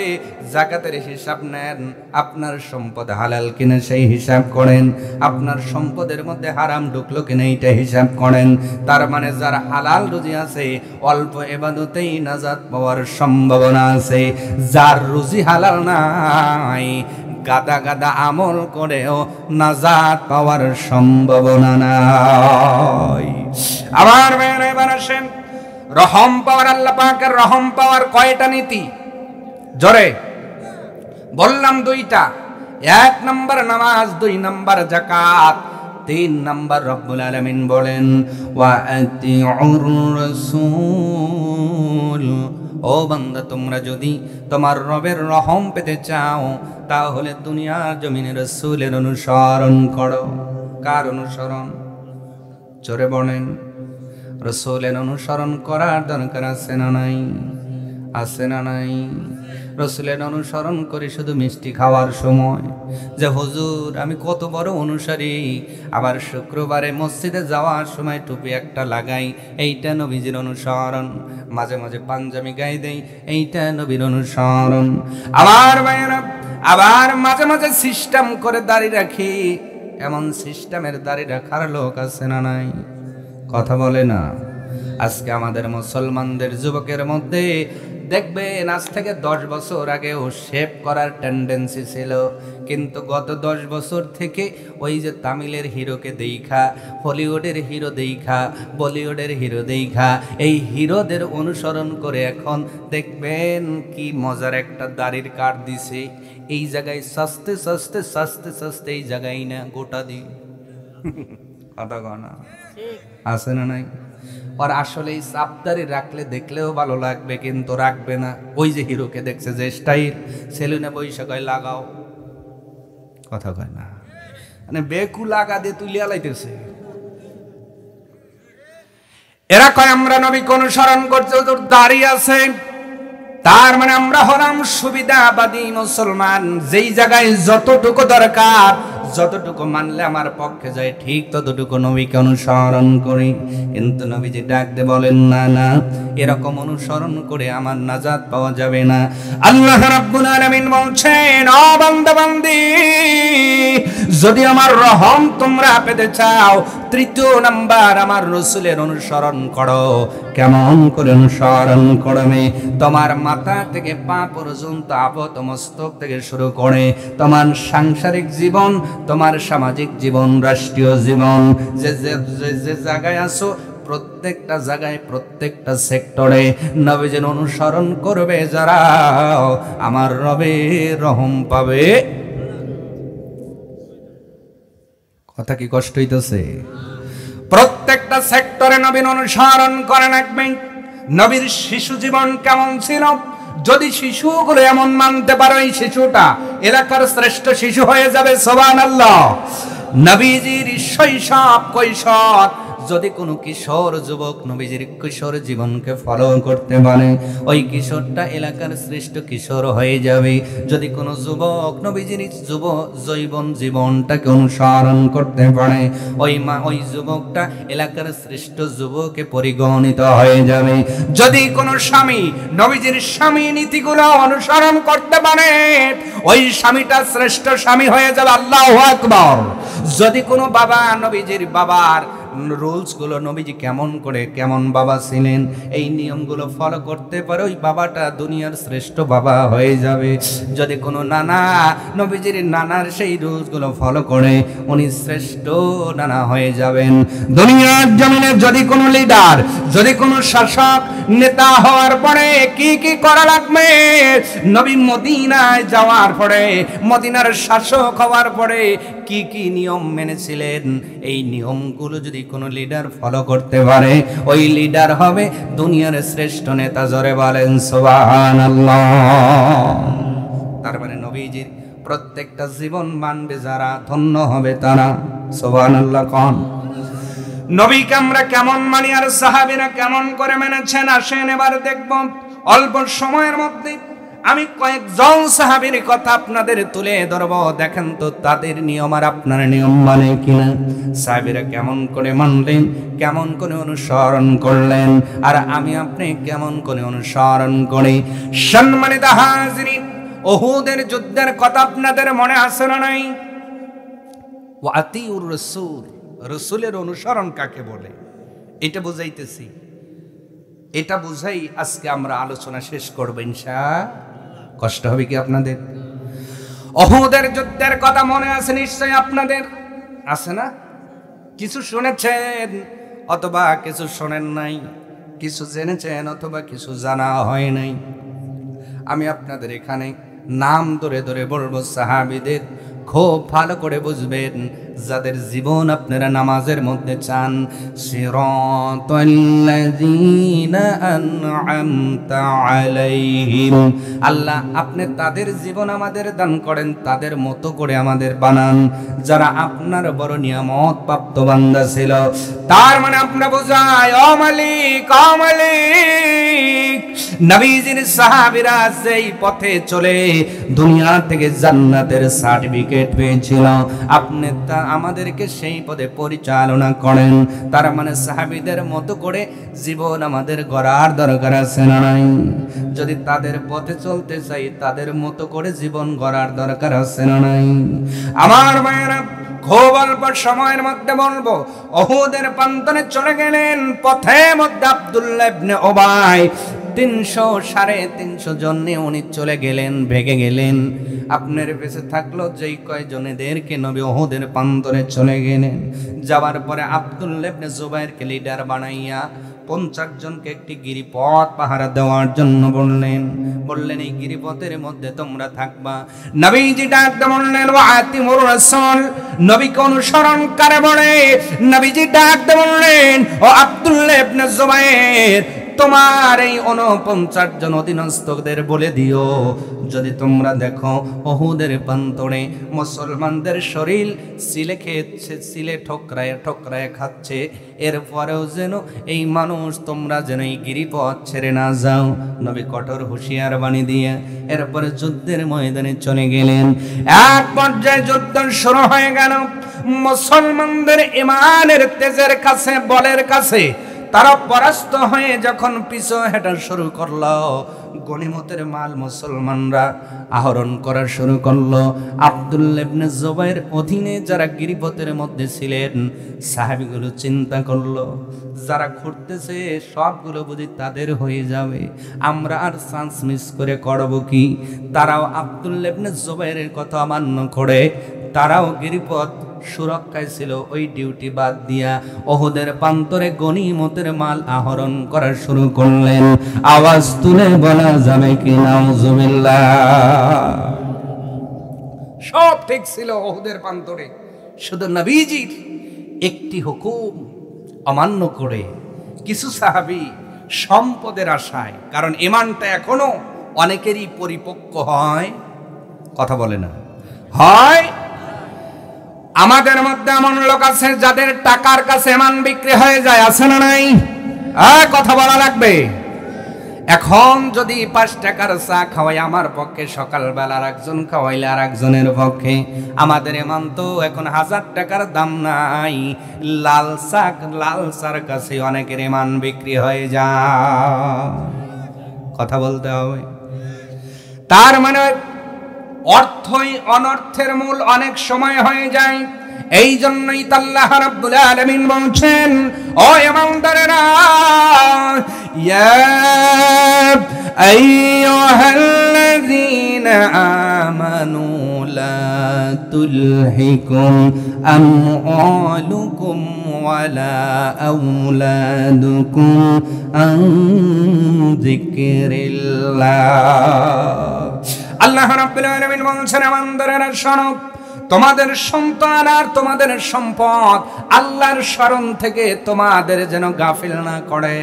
যাকাতের হিসাব নেন, আপনার সম্পদ হালাল কিনা সেই হিসাব করেন, আপনার সম্পদের মধ্যে হারাম ঢুকলো কিনা এইটা হিসাব করেন। তার মানে যার হালাল রুজি আছে, অল্প ইবাদতেই নাজাত পাওয়ার সম্ভাবনা আছে। যার রুজি হালাল নাই, গাদা গাদা আমল করেও নাজাত পাওয়ার সম্ভাবনা নাই। আবার মেরে বানাসেন, রহম পাওয়ার, আল্লাহ পাকের রহম পাওয়ার কয়টা নীতি? জোরে বললাম 2টা। 1 নম্বর নামাজ, 2 নম্বর যাকাত। তিন নাম্বার রব্বুল আলামিন বলেন ওয়া আতিউর রাসূল, ও বান্দা তোমরা যদি তোমার রবের রহম পেতে চাও তাহলে দুনিয়ার জমিনে রাসূলের অনুসরণ করো। কার অনুসরণ? জোরে বলেন। রাসূলের অনুসরণ করার দরকার আছে না নাই? আছে না নাই? রাসূলের অনুসরণ করে শুধু মিষ্টি খাওয়ার সময় যে হুজুর আমি কত বড় অনুসারী, আবার শুক্রবারে মসজিদে যাওয়ার সময় টুপি একটা লাগাই, এইটা নবীজির অনুসরণ। মাঝে মাঝে পাঞ্জাবি গায়ে দেই, এইটা নবীর অনুসরণ। আবার ভাইয়েরা, আবার মাঝে মাঝে সিস্টেম করে দাড়ি রাখি, এমন সিস্টেমের দাড়ি রাখার লোক আছে না নাই? কথা বলে না। আজকে আমাদের মুসলমানদের যুবকের মধ্যে দেখবেন আজ থেকে 10 বছর আগেও শেভ করার টেন্ডেন্সি ছিল, কিন্তু গত 10 বছর থেকে ওই যে তামিলের হিরোকে দেখা, হলিউডের হিরো দেখা, বলিউডের হিরো দেখা, এই হিরোদের অনুসরণ করে এখন দেখবেন কি মজার একটা দাড়ির কাট দিছে। এই জায়গায় সস্তে সস্তে সস্তে সস্তে এই জায়গায় না গোটা দি কথা গনা আছে না নাই? আর আসলে এই সাবদারি রাখলে দেখলেও ভালো লাগবে, কিন্তু রাখবে না। ওই যে হিরোকে দেখছে যে স্টাইল, সেলুনে বৈশা কয় লাগাও, কথা কয় না, মানে বেকু লাগা দিয়ে তুলিয়া লাইতেছে। এরা কয় আমরা নবীকে অনুসরণ করছে, ওদের দাড়ি আছে, তার মানে আমরা হলাম সুবিধাবাদী মুসলমান। যেই জায়গায় যতটুকু দরকার, যতটুকু মানলে আমার পক্ষে যায় ঠিক ততটুকু নবীকে অনুসরণ করি। কিন্তু নবীজি ডাক দিয়ে বলেন না না, এরকম অনুসরণ করে আমার নাজাত পাওয়া যাবে না। আল্লাহ রাব্বুল আলামিন বলছেন, ও বান্দা বান্দি, যদি আমার রহম তোমরা পেতে চাও, তৃতীয় নাম্বার আমার রাসূলের অনুসরণ করো। কেমন করে অনুসরণ করবে? তোমার মাথা থেকে পা পর্যন্ত আপাত মস্তক থেকে শুরু করে তোমার সাংসারিক জীবন, তোমার সামাজিক জীবন, রাষ্ট্রীয় জীবন, যে যে জায়গায় আছো প্রত্যেকটা জায়গায় প্রত্যেকটা সেক্টরে নবীজির অনুসরণ করবে যারা, আমার রবের রহম পাবে। কথা কি কষ্ট হইতেছে? প্রত্যেকটা সেক্টরে নবীর অনুসরণ করে রাখবেন। নবীর শিশু জীবন কেমন ছিল? যদি শিশুগুলো এমন মানতে পারো এই শিশুটা এলাকার শ্রেষ্ঠ শিশু হয়ে যাবে, সুবহানাল্লাহ। নবীজির শৈশব কৈশোর, যদি কোনো কিশোর যুবক নবীজির কিশোর জীবনকে ফলো করতে পারে, ওই কিশোরটা এলাকার শ্রেষ্ঠ কিশোর হয়ে যাবে। যদি কোনো যুবক নবীজির জীবনটাকে অনুসরণ করতে পারে, ওই যুবকটা এলাকার শ্রেষ্ঠ যুবকে পরিগণিত হয়ে যাবে। যদি কোনো স্বামী নবীজির স্বামী নীতিগুলো অনুসরণ করতে পারে, ওই স্বামীটা শ্রেষ্ঠ স্বামী হয়ে যাবে। আল্লাহু আকবার। যদি কোনো বাবা নবীজির বাবার রুলস গুলো, নবীজি কেমন বাবা ছিলেন, এই নিয়মগুলো ফলো করতে পারে, ওই বাবাটা দুনিয়ার শ্রেষ্ঠ বাবা হয়ে যাবে। যদি কোনো নানা নবীজির নানার সেই রুলস গুলো ফলো করে, উনি শ্রেষ্ঠ নানা হয়ে যাবেন। দুনিয়ার জমিনে যদি কোনো লিডার, যদি কোনো শাসক নেতা হওয়ার পরে কি কি করা লাগবে, নবী মদিনায় যাওয়ার পরে, মদিনার শাসক হওয়ার পরে কি কি নিয়ম মেনেছিলেন, এই নিয়মগুলো যদি কোনো লিডার ফলো করতে পারে, ওই লিডার হবে দুনিয়ার শ্রেষ্ঠ নেতা। জোরে বলেন সুবহানাল্লাহ। তার মানে নবীজির প্রত্যেকটা জীবন মানবে যারা, ধন্য হবে তারা। সুবহানাল্লাহ কোন নবীকে আমরা কেমন মানি আর সাহাবীরা কেমন করে মেনেছেন, আসেন এবার দেখব। অল্প সময়ের মধ্যে আমি কয়েকজন সাহাবীর কথা আপনাদের তুলে ধরব। দেখেন তো তাদের নিয়ম আর আপনার নিয়ম মানে কিনা। সাহাবীরা কেমন করে মানলেন, কেমন করে অনুসরণ করলেন, আর আমি আপনি কেমন করে অনুসরণ করি। সম্মানিত হাজিরিন, উহুদের যুদ্ধের কথা আপনাদের মনে আছে না নাই? ওয়াতিউর রাসূল, রাসূলের অনুসরণ কাকে বলে এটা বুঝাইতেছি। এটা বুঝাই আজকে আমরা আলোচনা শেষ করব ইনশাআল্লাহ। কষ্ট হবে কি আপনাদের? উহুদের যুদ্ধের কথা মনে আছে নিশ্চয়ই আপনাদের, আছে না? কিছু শুনেছেন অথবা কিছু শোনেন নাই, কিছু জেনেছেন অথবা কিছু জানা হয় নাই। আমি আপনাদের এখানে নাম ধরে ধরে বলবো সাহাবীদের, খুব ভালো করে বুঝবেন। যাদের জীবন আপনারা নামাজের মধ্যে চান, সিরাতাল্লাযীনা আন'আমতা আলাইহিম, আল্লাহ আপনি তাদের জীবন আমাদের দান করেন, তাদের মতো করে আমাদের বানান যারা আপনার বড় নিয়ামত প্রাপ্ত বান্দা ছিল। তার মানে আপনারা বোঝায়, ও মালিক, ও মালিক, নবীজির সাহাবীরা যেই পথে চলে দুনিয়া থেকে জান্নাতের সার্টিফিকেট পেয়েছিল, আপনি তা আমাদেরকে সেই পথে পরিচালনা করেন। তার মানে সাহাবীদের মতো করে জীবন আমাদের গড়ার দরকার আছে না নাই? যদি তাদের পথে চলতে চাই, তাদের মতো করে জীবন গড়ার দরকার আছে না নাই? আমার মায়েরা, খুব অল্প সময়ের মধ্যে বলবো, উহুদের প্রান্তরে চলে গেলেন। পথে মধ্যে আব্দুল্লাহ ইবনে উবাই 300-350 জন নিয়ে উনি চলে গেলেন, ভেগে গেলেন। আপনার পেছে থাকলো যেই কয়জন, এদেরকে নবী উহুদের প্রান্তরে চলে গেলেন। যাওয়ার পরে আব্দুল্লাহ ইবনে জুবাইরকে লিডার বানাইয়া 50 জনকে একটি গিরিপথ পাহারা দেওয়ার জন্য বললেন এই গিরিপথের মধ্যে তোমরা থাকবা। নবীজি ডাকতে বললেন, ওয়াতিমুর রাসূল, নবীকে অনুসরণ করে বলে নবীজি ডাকতে বললেন, ও আব্দুল্লাহ ইবনে জুবাইর, তোমার এই 49 জন অধীনস্থদের বলে দিও, যদি তোমরা দেখো উহুদের প্রান্তরে মুসলমানদের শরীর সিলে ঠোকরায় খাচ্ছে, এরপরেও যেন এই মানুষ তোমরা যেন এই গিরিপথ ছেড়ে না যাও। নবী কঠোর হুঁশিয়ার বাণী দিয়ে এরপরে যুদ্ধের ময়দানে চলে গেলেন। এক পর্যায়ে যুদ্ধ শুরু হয়ে গেল। মুসলমানদের ইমানের তেজের কাছে, বলের কাছে তারা পরাস্ত হয়ে যখন পিছু হেঁটা শুরু করলো, গনিমতের মাল মুসলমানরা আহরণ করা শুরু করলো। আব্দুল্লাহ ইবনে জুবাইর অধীনে যারা গিরিপথের মধ্যে ছিলেন, সাহাবীগুলো চিন্তা করলো, যারা ঘুরতেছে সবগুলো বুঝি তাদের হয়ে যাবে, আমরা আর চান্স মিস করে করব কি? তারাও আব্দুল্লাহ ইবনে জুবাইরের কথা অমান্য করে তারাও গিরিপথ সুরক্ষায় ছিল, ওই ডিউটি বাদ দিয়া উহুদের প্রান্তরে গনিমতের মাল আহরণ করা শুরু করলেন। আওয়াজ তুলে বলা যাবে কি নাউজুবিল্লাহ? সব ঠিক ছিল উহুদের প্রান্তরে, শুধু নবীজির একটি হুকুম অমান্য করে কিছু সাহাবী সম্পদের আশায়, কারণ ঈমানটা এখনো অনেকেরই পরিপক্ক হয়, কথা বলে না হয়। আমাদের মধ্যে এমন লোক আছে যাদের টাকার কাছে ঈমান বিক্রি হয়ে যায়, আছে না নাই? কথা বলা লাগবে। এখন যদি 5 টাকার চা খাওয়াই আমার পক্ষে, সকালবেলা আর একজন খাওয়াইলে আর একজনের পক্ষে, আমাদের ঈমান তো এখন 1000 টাকার দাম নাই। লাল চার কাছে অনেকের ঈমান বিক্রি হয়ে যায়, কথা বলতে হবে। তার মানে অর্থই অনর্থের মূল অনেক সময় হয়ে যায়। এই জন্যই তো আল্লাহ রাব্বুল আলামিন বলছেন, ও ঈমানদারেরা, ইয়া আইয়ুহাল্লাযীনা আমানু লা তুলহিকুম আমওয়ালুকুম ওয়ালা আওলাদুকুম আন যিকরিল্লাহ। আল্লাহ রাব্বুল আলামিন বলছেন, ঈমানদারেরা শোনো, তোমাদের সন্তান আর তোমাদের সম্পদ আল্লাহর স্মরণ থেকে তোমাদের যেন গাফিল না করে,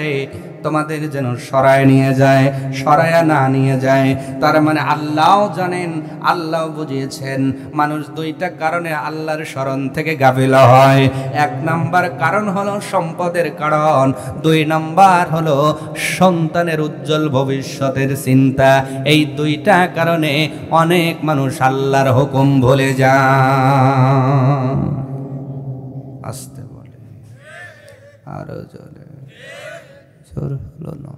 তোমাদের যেন সরায় না নিয়ে যায়। তার মানে আল্লাহও জানেন, আল্লাহ বুঝিয়েছেন, মানুষ 2টা কারণে আল্লাহর স্মরণ থেকে গাফিল হয়। 1 নাম্বার কারণ হলো সম্পদের কারণ, 2 নাম্বার হলো সন্তানের উজ্জ্বল ভবিষ্যতের চিন্তা। এই 2টা কারণে অনেক মানুষ আল্লাহর হুকুম ভুলে যায়। আসতে বলে, আরো জোরে, জোর হলো না।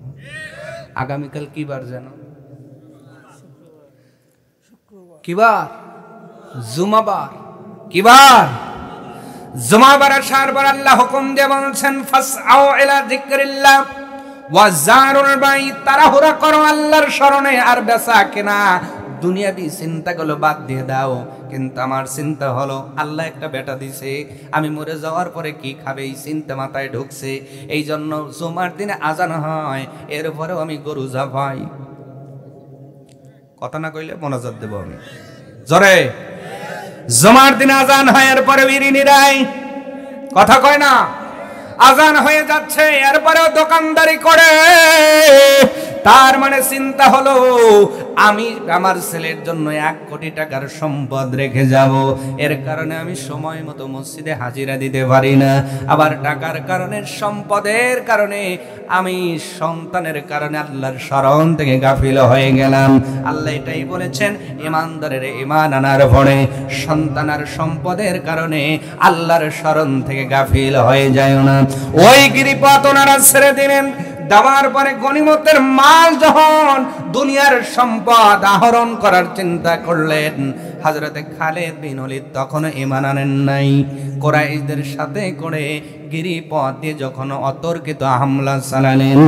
আগামীকাল কি বার জানো? কিবার? জুমাবার। কিবার? জুমাবার আসার পর আল্লাহ হুকুম দিয়ে বলছেন, ফাসআউ ইলা যিকরিল্লাহ ওয়া যারুল বাই, তাড়াহুড়া করো আল্লাহর স্মরণে, আর বেচা কেনা দুনিয়াবি চিন্তাগুলো বাদ দিয়ে দাও। কিন্তু আমার চিন্তা হলো, আল্লাহ একটা বেটা দিছে, আমি মরে যাওয়ার পরে কি খাবে, এই চিন্তা মাথায় ঢুকছে। এই জন্য জুমার দিনে আজান হয়, এরপরেও আমি গরু জাফাই। কথা না কইলে মোনাজাত দেব আমি, জোরে জুমার দিন আজান হয়, এরপরে বিড়িনিরাই কথা কয় না, আজান হয়ে যাচ্ছে এরপরেও দোকানদারি করে। তার মানে চিন্তা হলো আমি আমার ছেলের জন্য 1 কোটি টাকার সম্পদ রেখে যাব, এর কারণে আমি সময় মতো মসজিদে হাজিরা দিতে পারি না। আবার টাকার কারণে, সম্পদের কারণে আমি সন্তানের কারণে আল্লাহর শরণ থেকে গাফিল হয়ে গেলাম। আল্লাহ এটাই বলেছেন, ইমানদারের ইমান আনার পরে সন্তান আর সম্পদের কারণে আল্লাহর শরণ থেকে গাফিল হয়ে যায় না। ওই গিরিপথ ওনারা ছেড়ে দিলেন। দেওয়ার পরে গনিমতের মাল যখন দুনিয়ার সম্পদ আহরণ করার চিন্তা করলেন, হযরতে খালিদ বিন ওলীদ তখন ঈমান আনেন নাই। কুরাইশদের সাথে করে গিরিপথ দিয়ে যখন অতর্কিত হামলা চালালেন,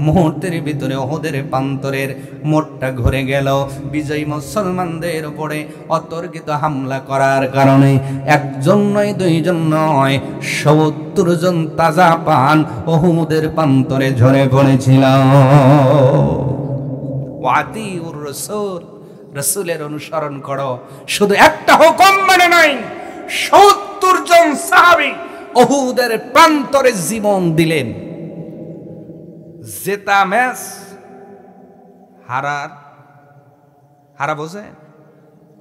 মুহূর্তের ভিতরে উহুদের প্রান্তরের মোড়টা ঘুরে গেল। বিজয়ী মুসলমানদের উপরে অতর্কিত হামলা করার কারণে একজন নয়, 2 জন নয়, 70 জন তাজা পান উহুদের প্রান্তরে ঝরে পড়েছিল। ওয়াতিউর রাসূল, রাসূলের অনুসরণ করো। শুধু একটা হুকুম মানে নাই, 70 জন সাহাবী উহুদের প্রান্তরে জীবন দিলেন। জেতা ম্যাচ হারা বোঝে?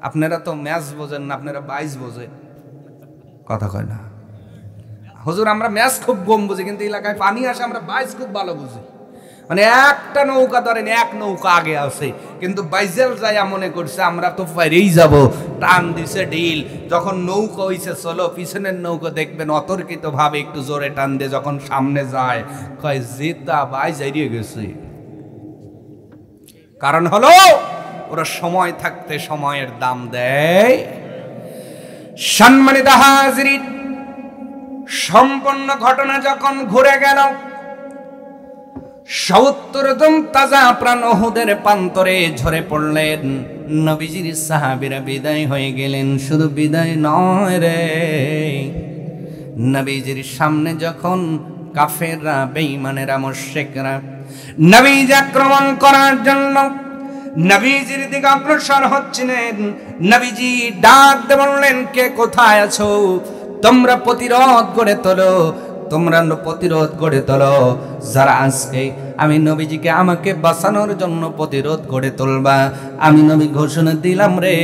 আপনারা তো ম্যাচ বোঝেন না, আপনারা 22 বোঝেন। কথা কয় না হুজুর, আমরা ম্যাচ খুব কম বুঝি, কিন্তু এলাকায় পানি আসে আমরা 22 খুব ভালো বুঝি। মানে একটা নৌকা ধরেন, 1 নৌকা আগে আছে, কিন্তু বাইজেল যায় মনে করছে আমরা তো পারেই যাব, টান দিছে ঢিল। যখন নৌকা হইছে চলো, পিছনের নৌকা দেখবেন অতর্কিত ভাবে একটু জোরে টান দিয়ে যখন সামনে যায়, কয় জেতা বাইজ হারিয়ে গেছে। কারণ হলো ওরা সময় থাকতে সময়ের দাম দেয়। সম্মানিত হাজিরিন, সম্পূর্ণ ঘটনা যখন ঘুরে গেল, 70 জন তাজা প্রাণ উহুদের প্রান্তরে ঝরে পড়লেন। নবীজির সাহাবীরা বিদায় হয়ে গেলেন। শুধু বিদায় নয় রে, নবীজির সামনে যখন কাফেররা, বেঈমানেরা, মুশরিকরা নবীজি আক্রমণ করার জন্য নবীজির দিকে অগ্রসর হচ্ছিলেন, নবীজি ডাক দিয়ে বললেন, কে কোথায় আছো? তোমরা প্রতিরোধ গড়ে তোলো, তোমরা প্রতিরোধ গড়ে তোলো। যারা আজকে আমি নবীজিকে আমাকে বাঁচানোর জন্য প্রতিরোধ গড়ে তুলবা, আমি নবী ঘোষণা দিলাম রে,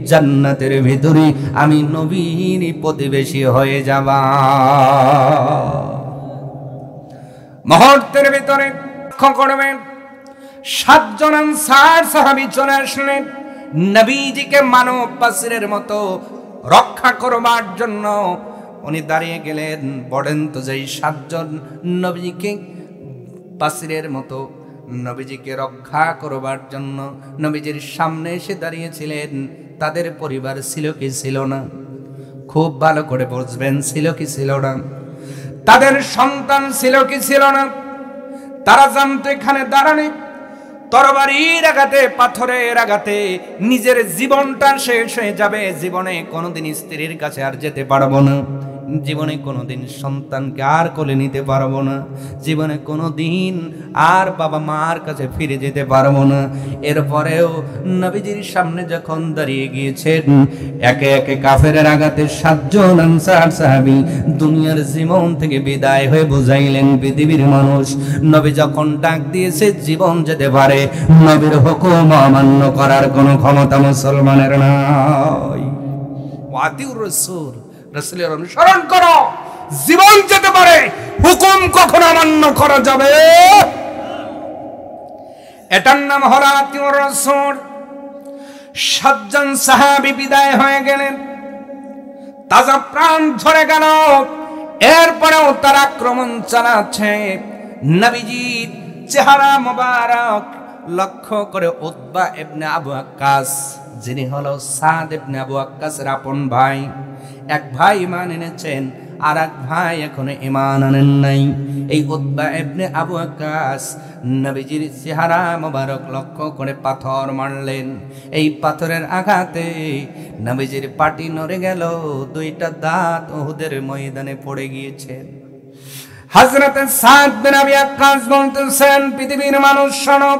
জান্নাতের ভিতরে আমি নবীর প্রতিবেশী হয়ে যাবা। মুহূর্তের ভিতরে লক্ষ্য করবেন, 7 জন আনসার সাহাবী চলে আসলেন নবীজিকে মানব পাসিরের মতো রক্ষা করবার জন্য। উনি দাঁড়িয়ে গেলেন, বলেন তো যেই 7 জন নবীজিকে পাসিরের মতো নবীজিকে রক্ষা করবার জন্য নবীজির সামনে এসে দাঁড়িয়েছিলেন, তাদের পরিবার ছিল কি ছিল না? খুব ভালো করে বুঝবেন, ছিল কি ছিল না? তাদের সন্তান ছিল কি ছিল না? তারা জানতো এখানে দাঁড়ানে তরবারির আঘাতে, পাথরের আঘাতে নিজের জীবনটা শেষ হয়ে যাবে। জীবনে কোনোদিন স্ত্রীর কাছে আর যেতে পারবো না, জীবনে কোনোদিন সন্তানকে আর কোলে নিতে পারবো না, জীবনে কোনোদিন আর বাবা মার কাছে ফিরে যেতে পারবো না। এরপরেও নবীজির সামনে যখন দাঁড়িয়ে গিয়েছেন, একে একে কাফেরের আঘাতে 7 জন আনসার সাহাবী দুনিয়ার জীবন থেকে বিদায় হয়ে বুঝাইলেন পৃথিবীর মানুষ, নবী যখন ডাক দিয়েছে জীবন যেতে পারে, নবীর হুকুম অমান্য করার কোনো ক্ষমতা মুসলমানের নাই। ওয়াতিউর রাসূল, রাসূলের অনুসরণ করো, জীবন যেতে পারে, হুকুম কখনো অমান্য করা যাবে। এটার নাম হলো আতিউর রাসূল। 7 জন সাহাবী বিদায় হয়ে গেলেন, তাজা প্রাণ ঝরে গেল। এরপরেও তারা আক্রমণ চালাচ্ছে। নবীজির চেহারা মোবারক লক্ষ্য করে উতবা ইবনে আবু ওয়াক্কাস, যিনি হলো সাদ ইবনে আবু ওয়াক্কাসের আপন ভাই, এক ভাই ঈমান এনেছেন আর এক ভাই এখনো ঈমান আনেন নাই। এই উতবা ইবনে আবু ওয়াক্কাস নবীজির চেহারা মোবারক লক্ষ্য করে পাথর মারলেন। এই পাথরের আঘাতে নবীজির পাটি নড়ে গেল, 2টা দাঁত উহুদের ময়দানে পড়ে গিয়েছে। হযরতে সাদ বিন আবি ওয়াক্কাস বলতেছেন, পৃথিবীর মানুষ শোনো,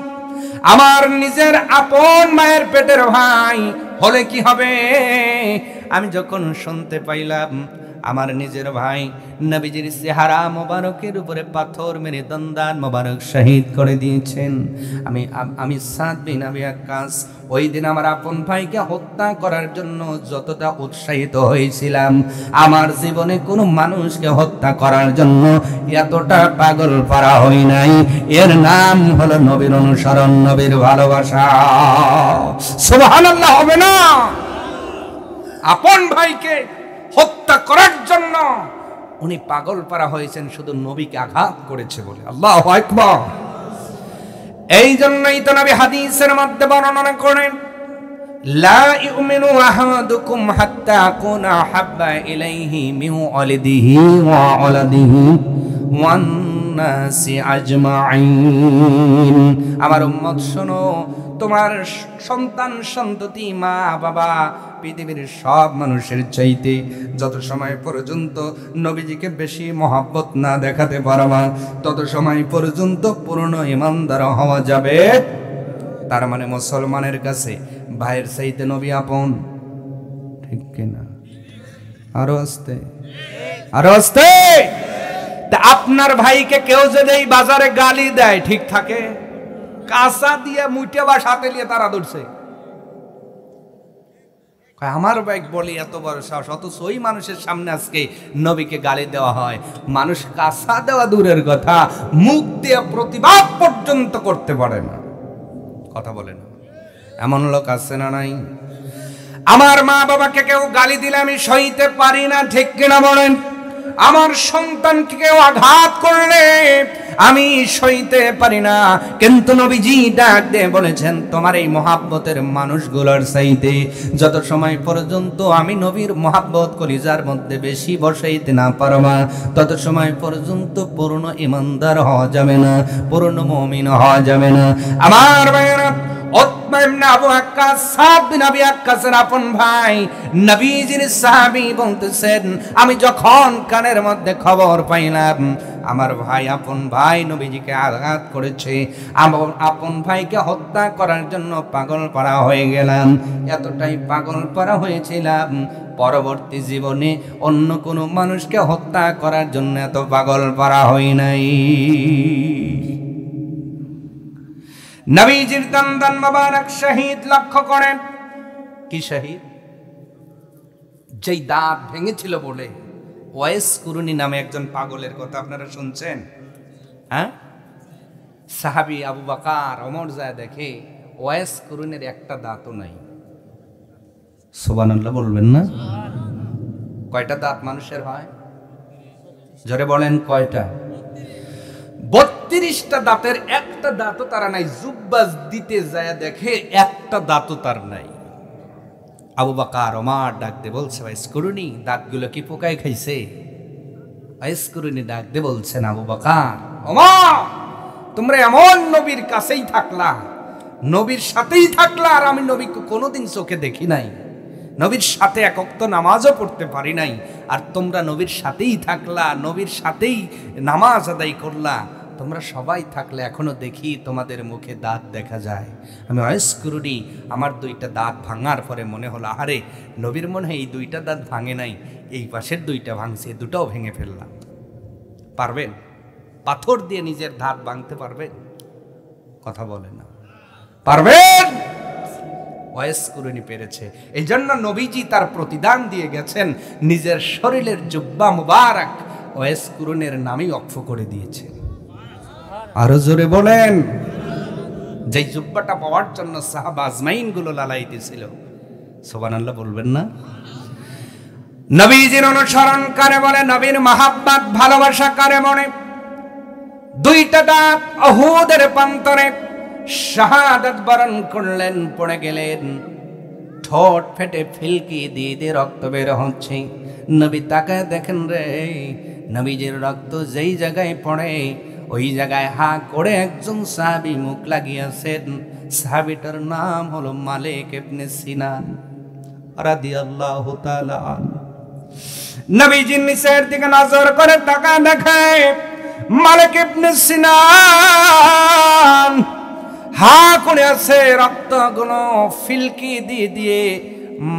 আমার নিজের আপন মায়ের পেটের ভাই হলে কি হবে, আমি যখন শুনতে পাইলাম আমার নিজের ভাই নবীজির চেহারা মোবারকের উপরে পাথর মেরে দন্দান মোবারক শহীদ করে দিয়েছেন, আমি সাদ বিন আবি ওয়াক্কাস ওই দিন আমার আপন ভাইকে হত্যা করার জন্য যতটা উৎসাহিত হয়েছিলাম, আমার জীবনে কোনো মানুষকে হত্যা করার জন্য এতটা পাগল পারা হই নাই। এর নাম হলো নবীর অনুসরণ, নবীর ভালোবাসা। সুবহানাল্লাহ হবে না? আপন ভাইকে হত্যা করার জন্য উনি পাগল পারা হয়েছেন শুধু নবীকে আঘাত করেছে বলে। আল্লাহু আকবার। এই জন্যই তো নবী হাদিসের মধ্যে বর্ণনা করেন, লা ইউমিনু আহাদুকুম হাত্তা আকুনা হাব্বা ইলাইহি মিন ওয়ালিদিহি ওয়া ওয়ালাদিহি ওয়ান নাসি আজমাইন। আমার উম্মত শোনো, তোমার সন্তান সন্ততি মা বাবা পৃথিবীর সব মানুষের চাইতে যত সময় পর্যন্ত নবীজিকে বেশি মহব্বত না দেখাতে পারবা তত সময় পর্যন্ত পূর্ণ ইমানদার হওয়া যাবে। তার মানে মুসলমানের কাছে ভাইয়ের চাইতে নবী আপন, ঠিক কিনা? আরো আস্তে, আরো আস্তে। আপনার ভাইকে কেউ যদি এই বাজারে গালি দেয় ঠিক থাকে? কাঁচা দিয়ে মুইটে বা সাথে নিয়ে তারা ধরছে, আমার বাইক বলি এত বড় সাহস, অথচ ওই মানুষের সামনে আজকে নবীকে গালি দেওয়া হয়। মানুষ কাঁচা দেওয়া দূরের কথা, মুখ দিয়ে প্রতিবাদ পর্যন্ত করতে পারে না, কথা বলে না। এমন লোক আছে না নাই? আমার মা বাবাকে কেউ গালি দিলে আমি সইতে পারি না, ঠিক কিনা বলেন? আমার সন্তানকে কেউ আঘাত করলে আমি সইতে পারি না, কিন্তু নবীজি ডাক দিয়ে বলেছেন তোমার এই মহাব্বতের মানুষগুলোর চাইতে যত সময় পর্যন্ত আমি নবীর মহাব্বত কলিজার মধ্যে বেশি বসাইতে না পারবা তত সময় পর্যন্ত পূর্ণ ইমানদার হওয়া যাবে না, পূর্ণ মুমিন হওয়া যাবে না। আমার ভাইরা, উতবা ইবনে আবু ওয়াক্কাস সাদ বিন আবি ওয়াক্কাসের আপন ভাই নবীজির সাহাবী বলতেছেন, আমি যখন কানের মধ্যে খবর পাইলাম আমার ভাই আপন ভাই নবীজিকে আঘাত করেছে, আমার আপন ভাইকে হত্যা করার জন্য পাগল পারা হয়ে গেলাম। এতটাই পাগল পারা হয়েছিলাম পরবর্তী জীবনে অন্য কোনো মানুষকে হত্যা করার জন্য এত পাগল পারা হই নাই। নবীজির দন্দন মোবারক শহীদ লক্ষ্য করেন। কি শহীদ? যেই দাঁত ভেঙেছিল বলে ওয়াইস কুরুনি নামে একজন পাগলের কথা আপনারা শুনছেন? হ্যাঁ, সাহাবী আবু বকর ওমর যায় দেখে ওয়াইস কুরুনের একটা দাঁতও নাই। সুবহানাল্লাহ বলবেন না? কয়টা দাঁত মানুষের হয়? জোরে বলেন কয়টা? 32টা দাঁতের একটা দাঁতও তারা নাই। জুব্বাস দিতে যায় দেখে একটা দাঁতও তার নাই। আবু বকর ওমর ডাক দিয়ে বলছে, ওয়াইস কুরুনি দাঁতগুলো কি পোকায় খাইছে? ওয়াইস কুরুনি ডাক দিয়ে বলছেন, আবু বকর ওমর তোমরা এমন নবীর কাছেই থাকলা, নবীর সাথেই থাকলা, আর আমি নবীকে কোনোদিন চোখে দেখি নাই, নবীর সাথে এক ওয়াক্ত নামাজও পড়তে পারি নাই, আর তোমরা নবীর সাথেই থাকলা, নবীর সাথেই নামাজ আদায় করলা, তোমরা সবাই থাকলে এখনো দেখি তোমাদের মুখে দাঁত দেখা যায়। আমি ওয়াইস কুরুনি আমার 2টা দাঁত ভাঙার পরে মনে হলো আরে নবীর মনে হয় এই 2টা দাঁত ভাঙে নাই, এই পাশের 2টা ভাঙছে, 2টাও ভেঙে ফেললাম। পারবেন? পাথর দিয়ে নিজের দাঁত ভাঙতে পারবেন? কথা বলে না। পারবেন? ওয়াইস কুরুনি পেরেছে। এই জন্য নবীজি তার প্রতিদান দিয়ে গেছেন, নিজের শরীরের জুব্বা মুবারক ওয়াইস কুরুনের নামই ওয়াকফ করে দিয়েছে। আরো জোরে বলেন। যেই জুব্বাটা পাওয়ার জন্য সাহাবা আজমাইন গুলো লালাইতেছিল। সুবহানাল্লাহ বলবেন না? নবীজির অনুসরণ কারে বলে? নবীর মহাব্বত ভালোবাসা কারে বলে? 2টা দাঁত উহুদের প্রান্তরে শাহাদাত বরণ করলেন, পড়ে গেলেন, ঠোঁট ফেটে ফিলকি দিয়ে দিয়ে রক্ত বের হচ্ছে। নবী তাকায় দেখেন রে, নবীজির রক্ত যেই জায়গায় পড়ে ওই জায়গায় হা করে একজন সাহাবী মুখ লাগিয়েছেন। সাহাবীটার নাম হলো মালিক ইবনে সিনান রাদিয়াল্লাহু তাআলা। নবীজির নিচের দিকে নজর করে তাকা দেখে মালিক ইবনে সিনান হা করে আছে, রক্তগুলো ফিলকি দিয়ে দিয়ে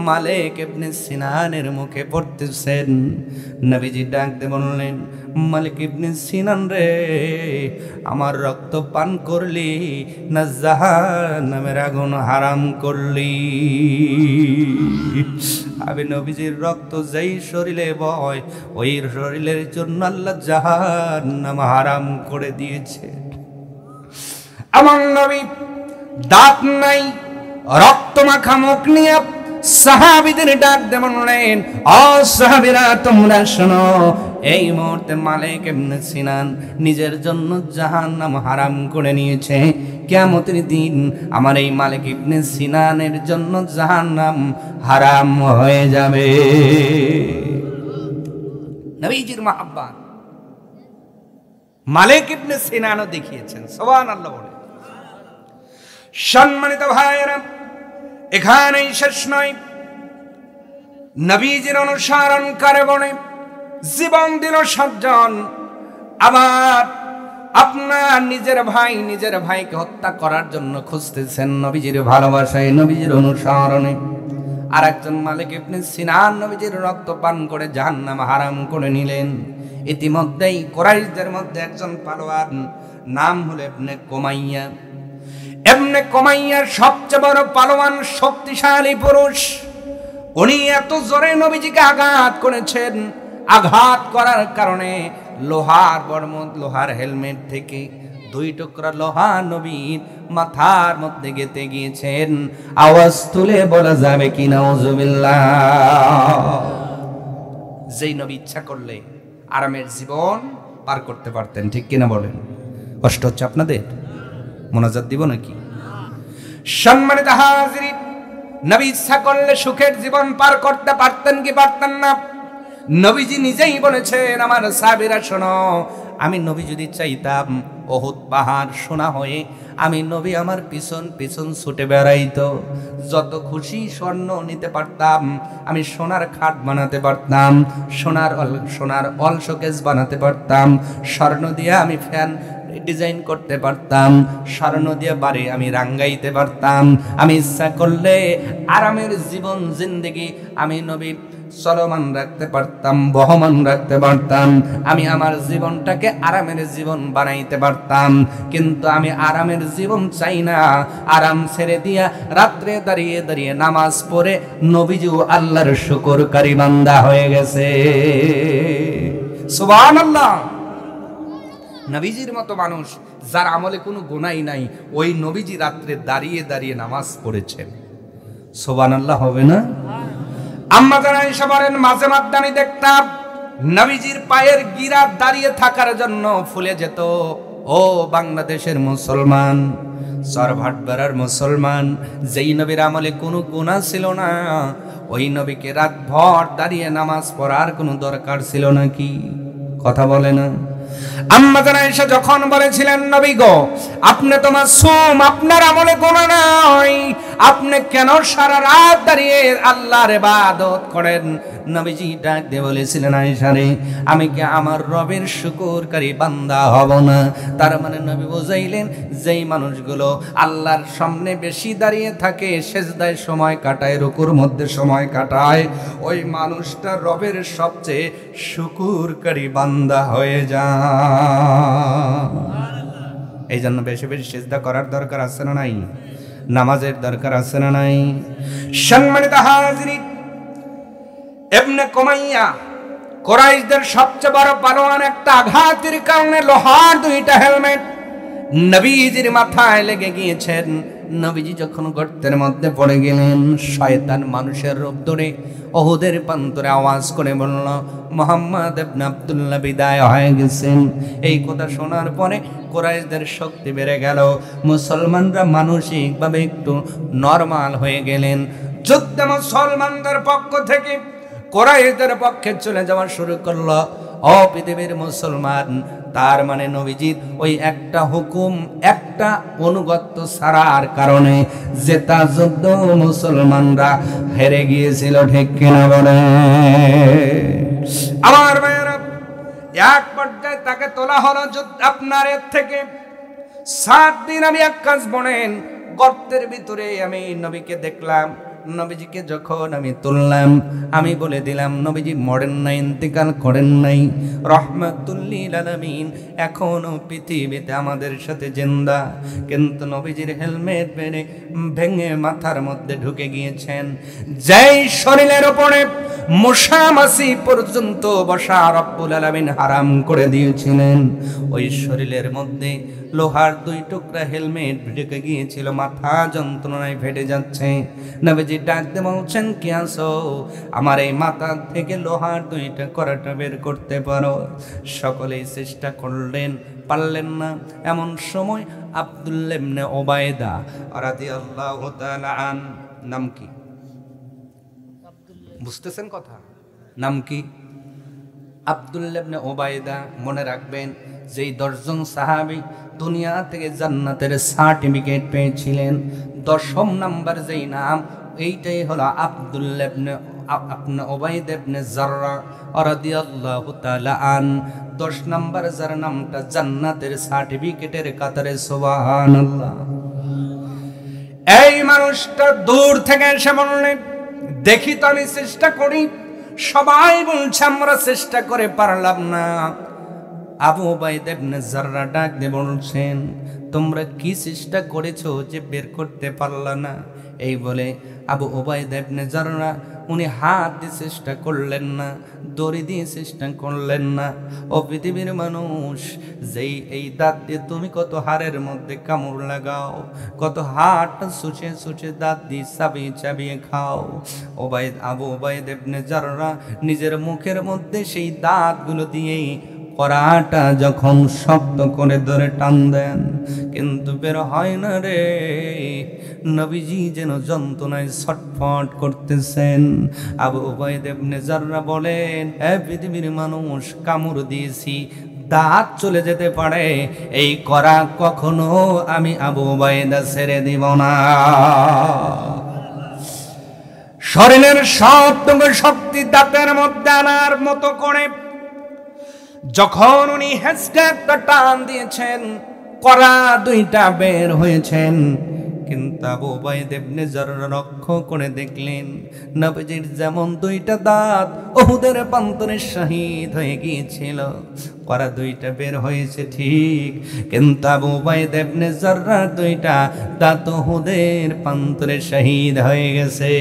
মালিক ইবনে সিনানের মুখে পড়তেছেন। নবীজি ডাক দিয়ে বললেন, মালিক ইবনে সিনান রে, আমার রক্ত পান করলি না জাহান্নামের আগুন হারাম করলি? আমি নবীজির রক্ত যেই শরীরে বয় ওই শরীরের জন্য আল্লাহ জাহান্নাম হারাম করে দিয়েছে। আমার নবী দাঁত নাই, রক্ত মাখা মুখ নিয়ে সাহাবীদের ডাক দিয়ে বললেন, ও সাহাবীরা তোমরা শোনো, এই মুহূর্তে মালিক ইবনে সিনান নিজের জন্য জাহান্নাম হারাম করে নিয়েছে। কিয়ামতের দিন আমার এই মালিক ইবনে সিনানের জন্য জাহান্নাম হারাম হয়ে যাবে। নবীজির মাহাব্বত মালিক ইবনে সিনানও দেখিয়েছেন। সুবহানাল্লাহ বলে। সম্মানিত ভাইয়েরা, এখানেই শেষ নয়। নবীজির অনুসরণ করে বনে জীবন দিল 7 জন। আবার আপনার নিজের ভাইকে হত্যা করার জন্য খুঁজতেছেন নবীজির ভালোবাসায়, নবীজির অনুসরণে। আর একজন মালিক ইবনে সিনান নবীজির রক্ত পান করে জাহান্নাম হারাম করে নিলেন। ইতিমধ্যেই কুরাইশদের মধ্যে একজন পালোয়ান, নাম হলো ইবনে কুমাইয়া। ইবনে কুমাইয়ার সবচেয়ে বড় পালোয়ান, শক্তিশালী পুরুষ। উনি এত জোরে নবীজিকে আঘাত করেছেন, আঘাত করার কারণে লোহার হেলমেট থেকে 2 টুকরা লোহা নবীর মাথার মধ্যে গেঁথে গিয়েছেন। আওয়াজ তুলে বলা যাবে কি নাউজুবিল্লাহ? যেই নবী ইচ্ছা করলে আরামের জীবন পার করতে পারতেন, ঠিক কিনা বলেন? কষ্ট হচ্ছে আপনাদের? মোনাজাত দিব নাকি? সম্মানিত হাজিরিন, নবী ইচ্ছা করলে সুখের জীবন পার করতে পারতেন কি পারতেন না? নবীজি নিজেই বলেছেন, আমার সাহাবীরা শোনো, আমি নবী যদি চাইতাম উহুদ পাহাড় সোনা হয়ে আমি নবী আমার পিছন পিছন ছুটে বেড়াইতো। যত খুশি স্বর্ণ নিতে পারতাম, আমি সোনার খাট বানাতে পারতাম, সোনার অল শোকেস বানাতে পারতাম, স্বর্ণ দিয়ে আমি ফ্যান ডিজাইন করতে পারতাম, স্বর্ণ দিয়ে বাড়ি আমি রাঙ্গাইতে পারতাম। আমি ইচ্ছা করলে আরামের জীবন জিন্দেগি আমি নবী চলমান রাখতে পারতাম, বহমান রাখতে পারতাম। আমি আমার জীবনটাকে আরামের জীবন বানাইতে পারতাম। কিন্তু আমি আরামের জীবন চাই না। আরাম ছেড়ে দিয়া রাত্রে দাঁড়িয়ে দাঁড়িয়ে নামাজ পড়ে নবীজিও আল্লাহর শুকরকারী বান্দা হয়ে গেছে। সুবহানাল্লাহ। নবীজির মতো মানুষ যার আমলে কোনো গুনাহ নাই, ওই নবীজি রাত্রে দাঁড়িয়ে দাঁড়িয়ে নামাজ পড়েছেন। সুবহানাল্লাহ হবে না? আম্মা জান আয়েশা বলেন, মাঝে মধ্যে আমি দেখতাম নবীজির পায়ের গিরা দাঁড়িয়ে থাকার জন্য ফুলে যেত। ও বাংলাদেশের মুসলমান, সরভাটবেড়ার মুসলমান, যেই নবীর আমলে কোনো গুনাহ ছিল না, ওই নবীকে রাত ভর দাঁড়িয়ে নামাজ পড়ার কোনো দরকার ছিল নাকি? কথা বলে না? আম্মা জান আয়েশা যখন বলেছিলেন, নবী গো, আপনি তো মাসুম, আপনার আমলে গুনাহ নাই, আপনি কেন সারা রাত দাঁড়িয়ে আল্লাহর ইবাদত করেন? নবীজি ডাক দিয়ে বলেছিলেন, আয়েশা রে, আমি কি আমার রবের শুকরকারী বান্দা হব না? তার মানে নবী বুঝাইলেন, যেই মানুষগুলো আল্লাহর সামনে বেশি দাঁড়িয়ে থাকে, সেজদায় সময় কাটায়, রুকুর মধ্যে সময় কাটায়, ওই মানুষটা রবের সবচেয়ে শুকরকারী বান্দা হয়ে যায়। এই জন্য বেশি বেশি সিজদা করার দরকার আছে না নাই? নামাজের দরকার আছে না নাই? সম্মানিত হাজিরিন, ইবনে কুমাইয়া কুরাইশদের সবচেয়ে বড় পালোয়ান। একটা আঘাতের কারণে লোহার 2টা হেলমেট নবীজির মাথায় লেগে গিয়েছেন। নবীজি যখন গর্তের মধ্যে পড়ে গেলেন, শয়তান মানুষের রূপ ধরে উহুদের প্রান্তরে আওয়াজ করে বলল, মুহাম্মদ ইবনে আব্দুল্লাহ বিদায় হয়ে গেছেন। এই কথা শোনার পরে কুরাইশদের শক্তি বেড়ে গেল, মুসলমানরা মানসিকভাবে একটু নরমাল হয়ে গেলেন। যুদ্ধে মুসলমানদের পক্ষ থেকে কুরাইশদের পক্ষে চলে যাওয়া শুরু করলো। ও পৃথিবীর মুসলমান, তার মানে নবীজির ওই একটা হুকুম, একটা অনুগত্য ছাড়ার কারণে জেতা যুদ্ধ মুসলমানরা হেরে গিয়েছিল, ঠিক কিনা বলে? আমার ভাইয়েরা, এক পর্যায়ে তাকে তোলা হলো আপনার এর থেকে। 7 দিন আমি এক কাজ বনেন গর্তের ভিতরে আমি নবীকে দেখলাম। নবীজিকে যখন আমি তুললাম, আমি বলে দিলাম নবীজি মরেন নাই, ইন্তেকাল করেন নাই, রহমাতুল লিল আলামিন এখনো পৃথিবীতে আমাদের সাথে জিন্দা। কিন্তু নবীজির হেলমেট ভেঙে মাথার মধ্যে ঢুকে গিয়েছেন। যেই শরীরের উপরে মশা মাছি পর্যন্ত বসা রব্বুল আলামিন হারাম করে দিয়েছিলেন, ওই শরীরের মধ্যে লোহার 2 টুকরা হেলমেট ঢুকে গিয়েছিল, মাথা যন্ত্রণায় ফেটে যাচ্ছে। নবীজি ডাকতে বলছেন, কে আছো? আমার এই মাথা থেকে লোহার 2টা কড়াটা বের করতে পারো? সকলেই চেষ্টা করলেন, পারলেন না। এমন সময় আব্দুল্লাহ ইবনে ওবায়দা রাদিয়াল্লাহু তাআলা আন, নাম কি বুঝতেছেন কথা? নাম কি? আব্দুল্লাহ ইবনে ওবায়দা। মনে রাখবেন, যেই 10 জন সাহাবী দুনিয়া থেকে জান্নাতের সার্টিফিকেট পেয়েছিলেন, 10ম নাম্বার যেই নাম, এইটাই হলো আব্দুল্লাহ ইবনে ওবায়দা ইবনে জাররা রাদিয়াল্লাহু তাআলা আন। 10 নাম্বার যার নামটা জান্নাতের সার্টিফিকেটের কাতারে, সুবহানাল্লাহ। এই মানুষটা দূর থেকে এসে বললেন, দেখি তো আমি চেষ্টা করি। সবাই বলছে আমরা চেষ্টা করে পারলাম না। আবু উবাইদা ইবনে জাররা ডাক দিয়ে বলছেন, তোমরা কি চেষ্টা করেছো যে বের করতে পারলা না? এই বলে আবু উবাইদা ইবনে জাররা উনি হাত দিয়ে চেষ্টা করলেন না, দড়ি দিয়ে চেষ্টা করলেন না। ও পৃথিবীর মানুষ, যেই এই দাঁত দিয়ে তুমি কত হাড়ের মধ্যে কামড় লাগাও, কত হাড়টা সুচে সুচে দাঁত দিয়ে চাবিয়ে চাবিয়ে খাও। আবু উবাইদা ইবনে জাররা নিজের মুখের মধ্যে সেই দাঁতগুলো দিয়েই কড়াটা যখন শক্ত করে ধরে টান দেন, কিন্তু বের হয় না রে। নবীজি যেন যন্ত্রণায় ছটফট করতেছেন। আবু উবাইদা ইবনে জাররা বলেন, হে পৃথিবীর মানুষ, কামড় দিয়েছি, দাঁত চলে যেতে পারে, এই কড়া কখনো আমি আবু উবাইদা ছেড়ে দিব না। শরীরের সবটুকু শক্তি দাঁতের মধ্যে আনার মতো করে যখন উনি হেঁচকে একটা টান দিয়েছেন, কড়া 2টা বের হয়েছেন। কিন্তু আবু উবাইদা ইবনে জাররা লক্ষ্য করে দেখলেন, নবীজির যেমন 2টা দাঁত উহুদের প্রান্তরে শহীদ হয়ে গিয়েছিল, কড়া 2টা বের হয়েছে ঠিক, কিন্তু আবু উবাইদা ইবনে জাররা 2টা দাঁত উহুদের প্রান্তরে শহীদ হয়ে গেছে।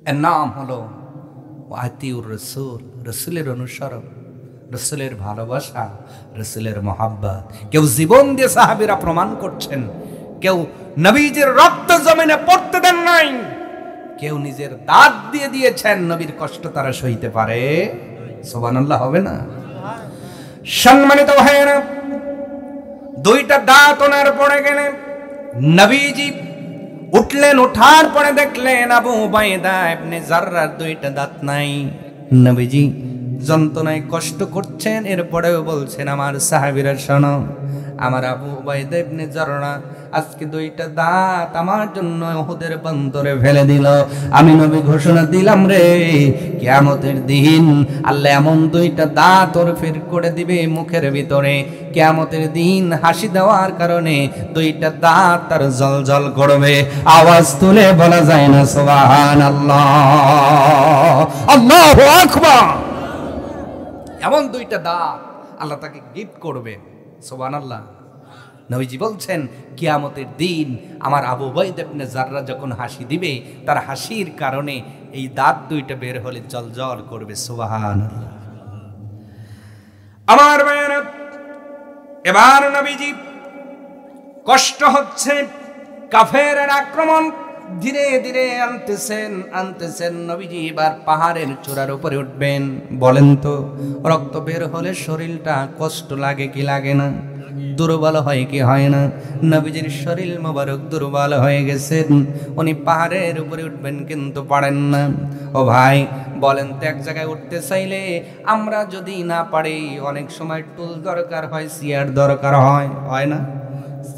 এর নাম হলো আতিউর রাসূল, রাসূলের অনুসরণ, রাসূলের ভালোবাসা, রাসূলের মহব্বত। কেউ জীবন দিয়ে সাহাবীরা প্রমাণ করছেন, কেউ নবীজির রক্ত জমিনে পড়তে দেন নাই, কেউ নিজের দাঁত দিয়ে দিয়েছেন। নবীর কষ্ট তারা সইতে পারে, সুবহানাল্লাহ হবে না? সম্মানিত ভাইয়েরা, 2টা দাঁত ওনার পড়ে গেলেন। নবীজি উঠলেন, ওঠার পরে দেখলেন আবু উবাইদা ইবনে জাররার 2টা দাঁত নাই। নবীজি যন্ত্রণায় কষ্ট করছেন, এরপরেও বলছেন, আমার সাহাবীরা শোনো, আমার আবু উবাইদা ইবনে জাররা আজকে 2টা দাঁত আমার জন্য উহুদের প্রান্তরে ফেলে দিল। আমি নবী ঘোষণা দিলাম রে, কিয়ামতের দিন আল্লাহ এমন 2টা দাঁত ওর ফের করে দিবে মুখের ভিতরে, কিয়ামতের দিন হাসি দেওয়ার কারণে 2টা দাঁত তার জ্বলজ্বল করবে। আওয়াজ তুলে বলা যায় না সুবহানাল্লাহ, আল্লাহু আকবার। এমন 2টা দাঁত আল্লাহ তাকে গিফট করবে, সুবহানাল্লাহ। নবীজি বলছেন, কিয়ামতের দিন আমার আবু উবাইদা ইবনে জাররা যখন হাসি দিবে, তার হাসির কারণে এই দাঁত 2টা বের হলে জ্বলজ্বল করবে, সুবহানাল্লাহ। আমার ভাইয়েরা, এবার নবীজি কষ্ট হচ্ছে, কাফেরের আক্রমণ ধীরে ধীরে আনতেছেন। নবীজি এবার পাহাড়ের চূড়ার উপরে উঠবেন। বলেন তো, রক্ত বের হলে শরীরটা কষ্ট লাগে কি লাগে না? দুর্বল হয় কি হয় না? নবীজির শরীর মোবারক দুর্বল হয়ে গেছেন, উনি পাহাড়ের উপরে উঠবেন কিন্তু পারেন না। ও ভাই, বলেন তো, এক জায়গায় উঠতে চাইলে আমরা যদি না পারি, অনেক সময় টুল দরকার হয়, চেয়ার দরকার হয়, হয় না?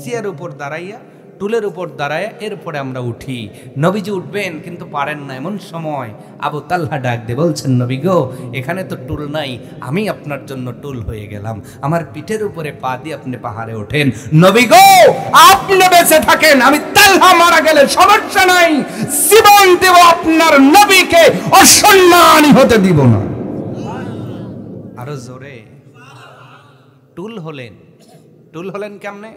চেয়ার উপর দাঁড়াইয়া টুলের উপর দাঁড়ায় এরপরে আমরা উঠি। নবীজি উঠবেন কিন্তু পারেন না। এমন সময় আবু তালহা ডাক দিয়ে বলছেন, নবী গো, এখানে তো টুল নাই, আমি আপনার জন্য টুল হয়ে গেলাম, আমার পিঠের উপরে পা দিয়ে আপনি পাহাড়ে ওঠেন। নবী গো, আপনি বেঁচে থাকেন, আমি তালহা মারা গেলে সমস্যা নাই, জীবন দেব, আপনার নবীকে অসম্মানী হতে দিব না। আরো জোরে। টুল হলেন কেমনে?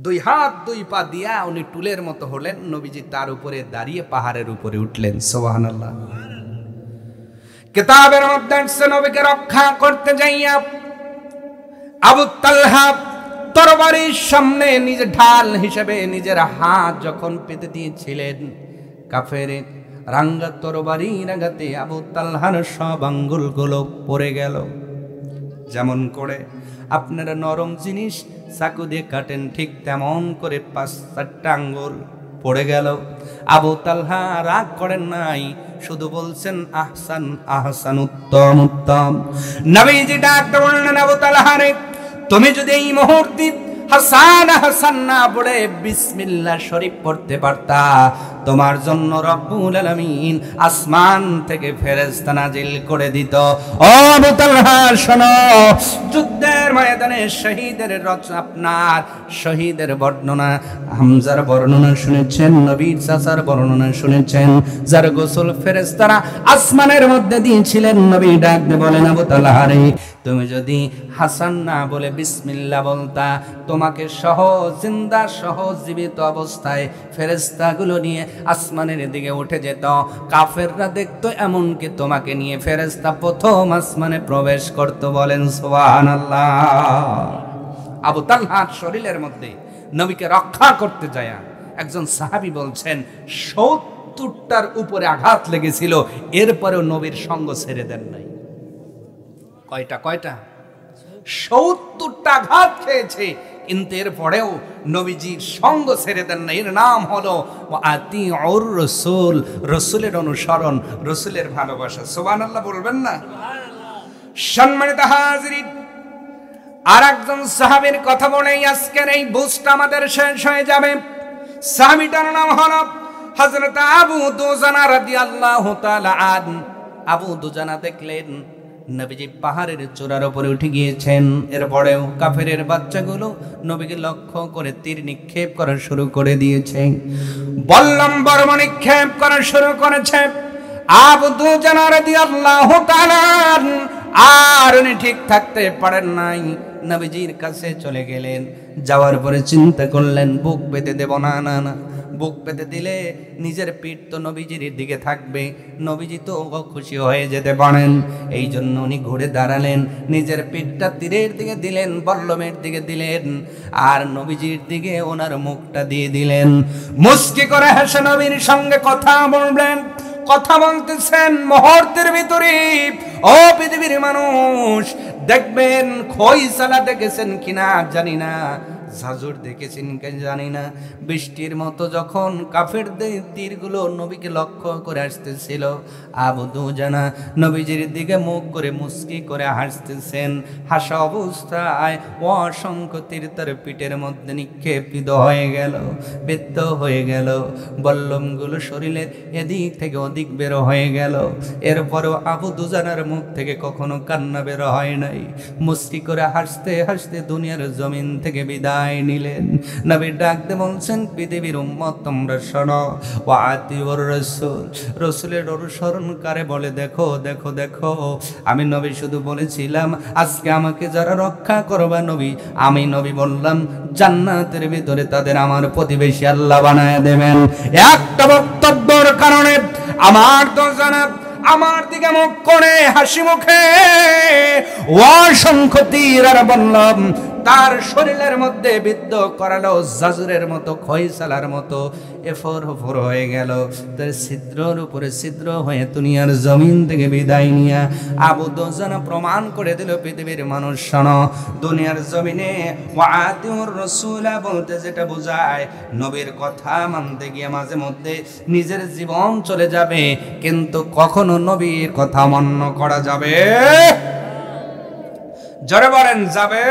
দুই হাত দুই পা দিয়া উনি টুলের মতো হলেন। নবীজি তার উপরে দাঁড়িয়ে পাহাড়ের উপরে উঠলেন। সুবহানাল্লাহ। কিতাবের মধ্যে নবীকে রক্ষা করতে যাইয়া আবু তালহা তরবারির সামনে নিজে ঢাল হিসেবে নিজের হাত যখন পেতে দিয়েছিলেন, কাফের রাঙ্গা তরবারির আঘাতে আবু তালহার সব আঙ্গুলগুলো পড়ে গেল। যেমন করে আপনারা নরম জিনিস চাকু দিয়ে কাটেন, ঠিক তেমন করে 5-4টা আঙ্গুল পড়ে গেল। আবু তালহা রাগ করেন নাই, শুধু বলছেন আহসান আহসান, উত্তম উত্তম। নবীজি ডাকতে বললেন, আবু তালহা রে, তুমি যদি এই মুহূর্তে হাসান হাসান না পড়ে বিসমিল্লাহ শরীফ পড়তে পারতা, তোমার জন্য রব্বুল আলামিন আসমান থেকে ফেরেশতা নাজিল করে দিত। ও আবু তালহা শোনো, যুদ্ধের ময়দানে শহীদের আপনার শহীদের বর্ণনা, হামজার বর্ণনা শুনেছেন, নবীর চাচার বর্ণনা শুনেছেন, যার গোসল ফেরেশতারা আসমানের মধ্যে দিয়েছিলেন। নবী ডাক দিয়ে বলেন, আবু তালহা রে, তুমি যদি হাসান না বলে বিসমিল্লাহ বলতা, তোমাকে সহ জিন্দা সহ জীবিত অবস্থায় ফেরেশতাগুলো নিয়ে আসমানের দিকে উঠে যেত। কাফেররা দেখতো এমনকি তোমাকে নিয়ে ফেরেশতা প্রথম আসমানে প্রবেশ করত। বলেন সুবহানাল্লাহ। আবু তালহার শরীরের মধ্যে নবীকে রক্ষা করতে যায় একজন সাহাবী বলছেন 70টার উপরে আঘাত লেগেছিল, এরপরেও নবীর সঙ্গ ছেড়ে দেন নাই। কয়টা 70টা আঘাত খেয়েছে, কিন্তু এরপরেও নবীজির সঙ্গ ছেড়ে দেন না। এর নাম হলো আতিউর রাসূল, রাসূলের অনুসরণ, রাসূলের ভালোবাসা। সুবহানাল্লাহ বলবেন না? সম্মানিত হাজিরিন, আর একজন সাহাবীর কথা বলেই আজকের এই বুঝটা আমাদের শেষ হয়ে যাবে। সাহাবীটার নাম হলো হযরত আবু দুজানা রাদিয়াল্লাহু তাআলা আন। আবু দুজানা দেখলেন নবীজি পাহাড়ের চূড়ার উপরে উঠে গিয়েছেন, এরপরেও কাফেরের বাচ্চাগুলো নবীকে লক্ষ্য করে তীর নিক্ষেপ করা শুরু করে দিয়েছে, বল্লম বর্ম নিক্ষেপ করা শুরু করেছে। আবু দুজানা রাদিয়াল্লাহু তাআলা আর উনি ঠিক থাকতে পারেন নাই, নবীজির কাছে চলে গেলেন। যাওয়ার পরে চিন্তা করলেন, বুক পেতে দেব না, না না, বুক পেতে দিলে নিজের পিঠ তো নবীজির দিকে থাকবে, নবীজি তো খুশি হয়ে যেতে পারেন। এই জন্য উনি ঘুরে দাঁড়ালেন, নিজের পিঠটা তীরের দিকে দিলেন, বল্লমের দিকে দিলেন, আর নবীজির দিকে ওনার মুখটা দিয়ে দিলেন। মুস্কি করে হেসে নবীর সঙ্গে কথা বললেন। কথা বলতেছেন, মুহূর্তের ভিতরে ও পৃথিবীর মানুষ, দেখবেন খয়সালা দেখেছেন কিনা জানি না, ঝাঁঝর দেখেছেন কিনা জানি না, বৃষ্টির মতো যখন কাফেরদের তীরগুলো নবীকে লক্ষ্য করে আসতেছিল, আবু দুজানা নবীজির দিকে মুখ করে মুস্কি করে হাসতেছেন। হাসা অবস্থায় অসংখ্য তীর তার পিঠের মধ্যে নিক্ষেপিত হয়ে গেল, বিদ্ধ হয়ে গেল, বল্লমগুলো শরীরের এদিক থেকে ওদিক বের হয়ে গেল। এরপরেও আবু দুজানার মুখ থেকে কখনো কান্না বের হয় নাই, মুস্কি করে হাসতে হাসতে দুনিয়ার জমিন থেকে বিদায় নিলেন। নবী ডাকতে বলছেন, পৃথিবীর উম্মত তোমরা শোনো, ওয়া আতিউর রাসূল, রাসূলের অনুসরণ করে বলে দেখো দেখো দেখো, আমি নবী শুধু বলেছিলাম আজকে আমাকে যারা রক্ষা করবা নবী, আমি নবী বললাম জান্নাতের ভিতরে তাদের আমার প্রতিবেশী আল্লাহ বানায় দেবেন। একটা বক্তব্যের কারণে আমার তো জানা আমার দিকে মুখ করে হাসি মুখে অসংখ্য তীর আর বললাম তার শরীরের মধ্যে বিদ্ধ করালো, জাজরের মতো খয়সালার মতো এফর ওফর হয়ে গেল। তার ছিদ্রর উপরে ছিদ্র হয়ে দুনিয়ার জমিন থেকে বিদায় নিয়ে আবু দুজানা প্রমাণ করে দিল, পৃথিবীর মানুষ শোনো, দুনিয়ার জমিনে ওয়া আতিউর রাসূলা বলতে যেটা বোঝায় নবীর কথা মানতে গিয়ে মাঝে মধ্যে নিজের জীবন চলে যাবে, কিন্তু কখনো নবীর কথা মান্য করা যাবে? জোরে বলেন যাবে?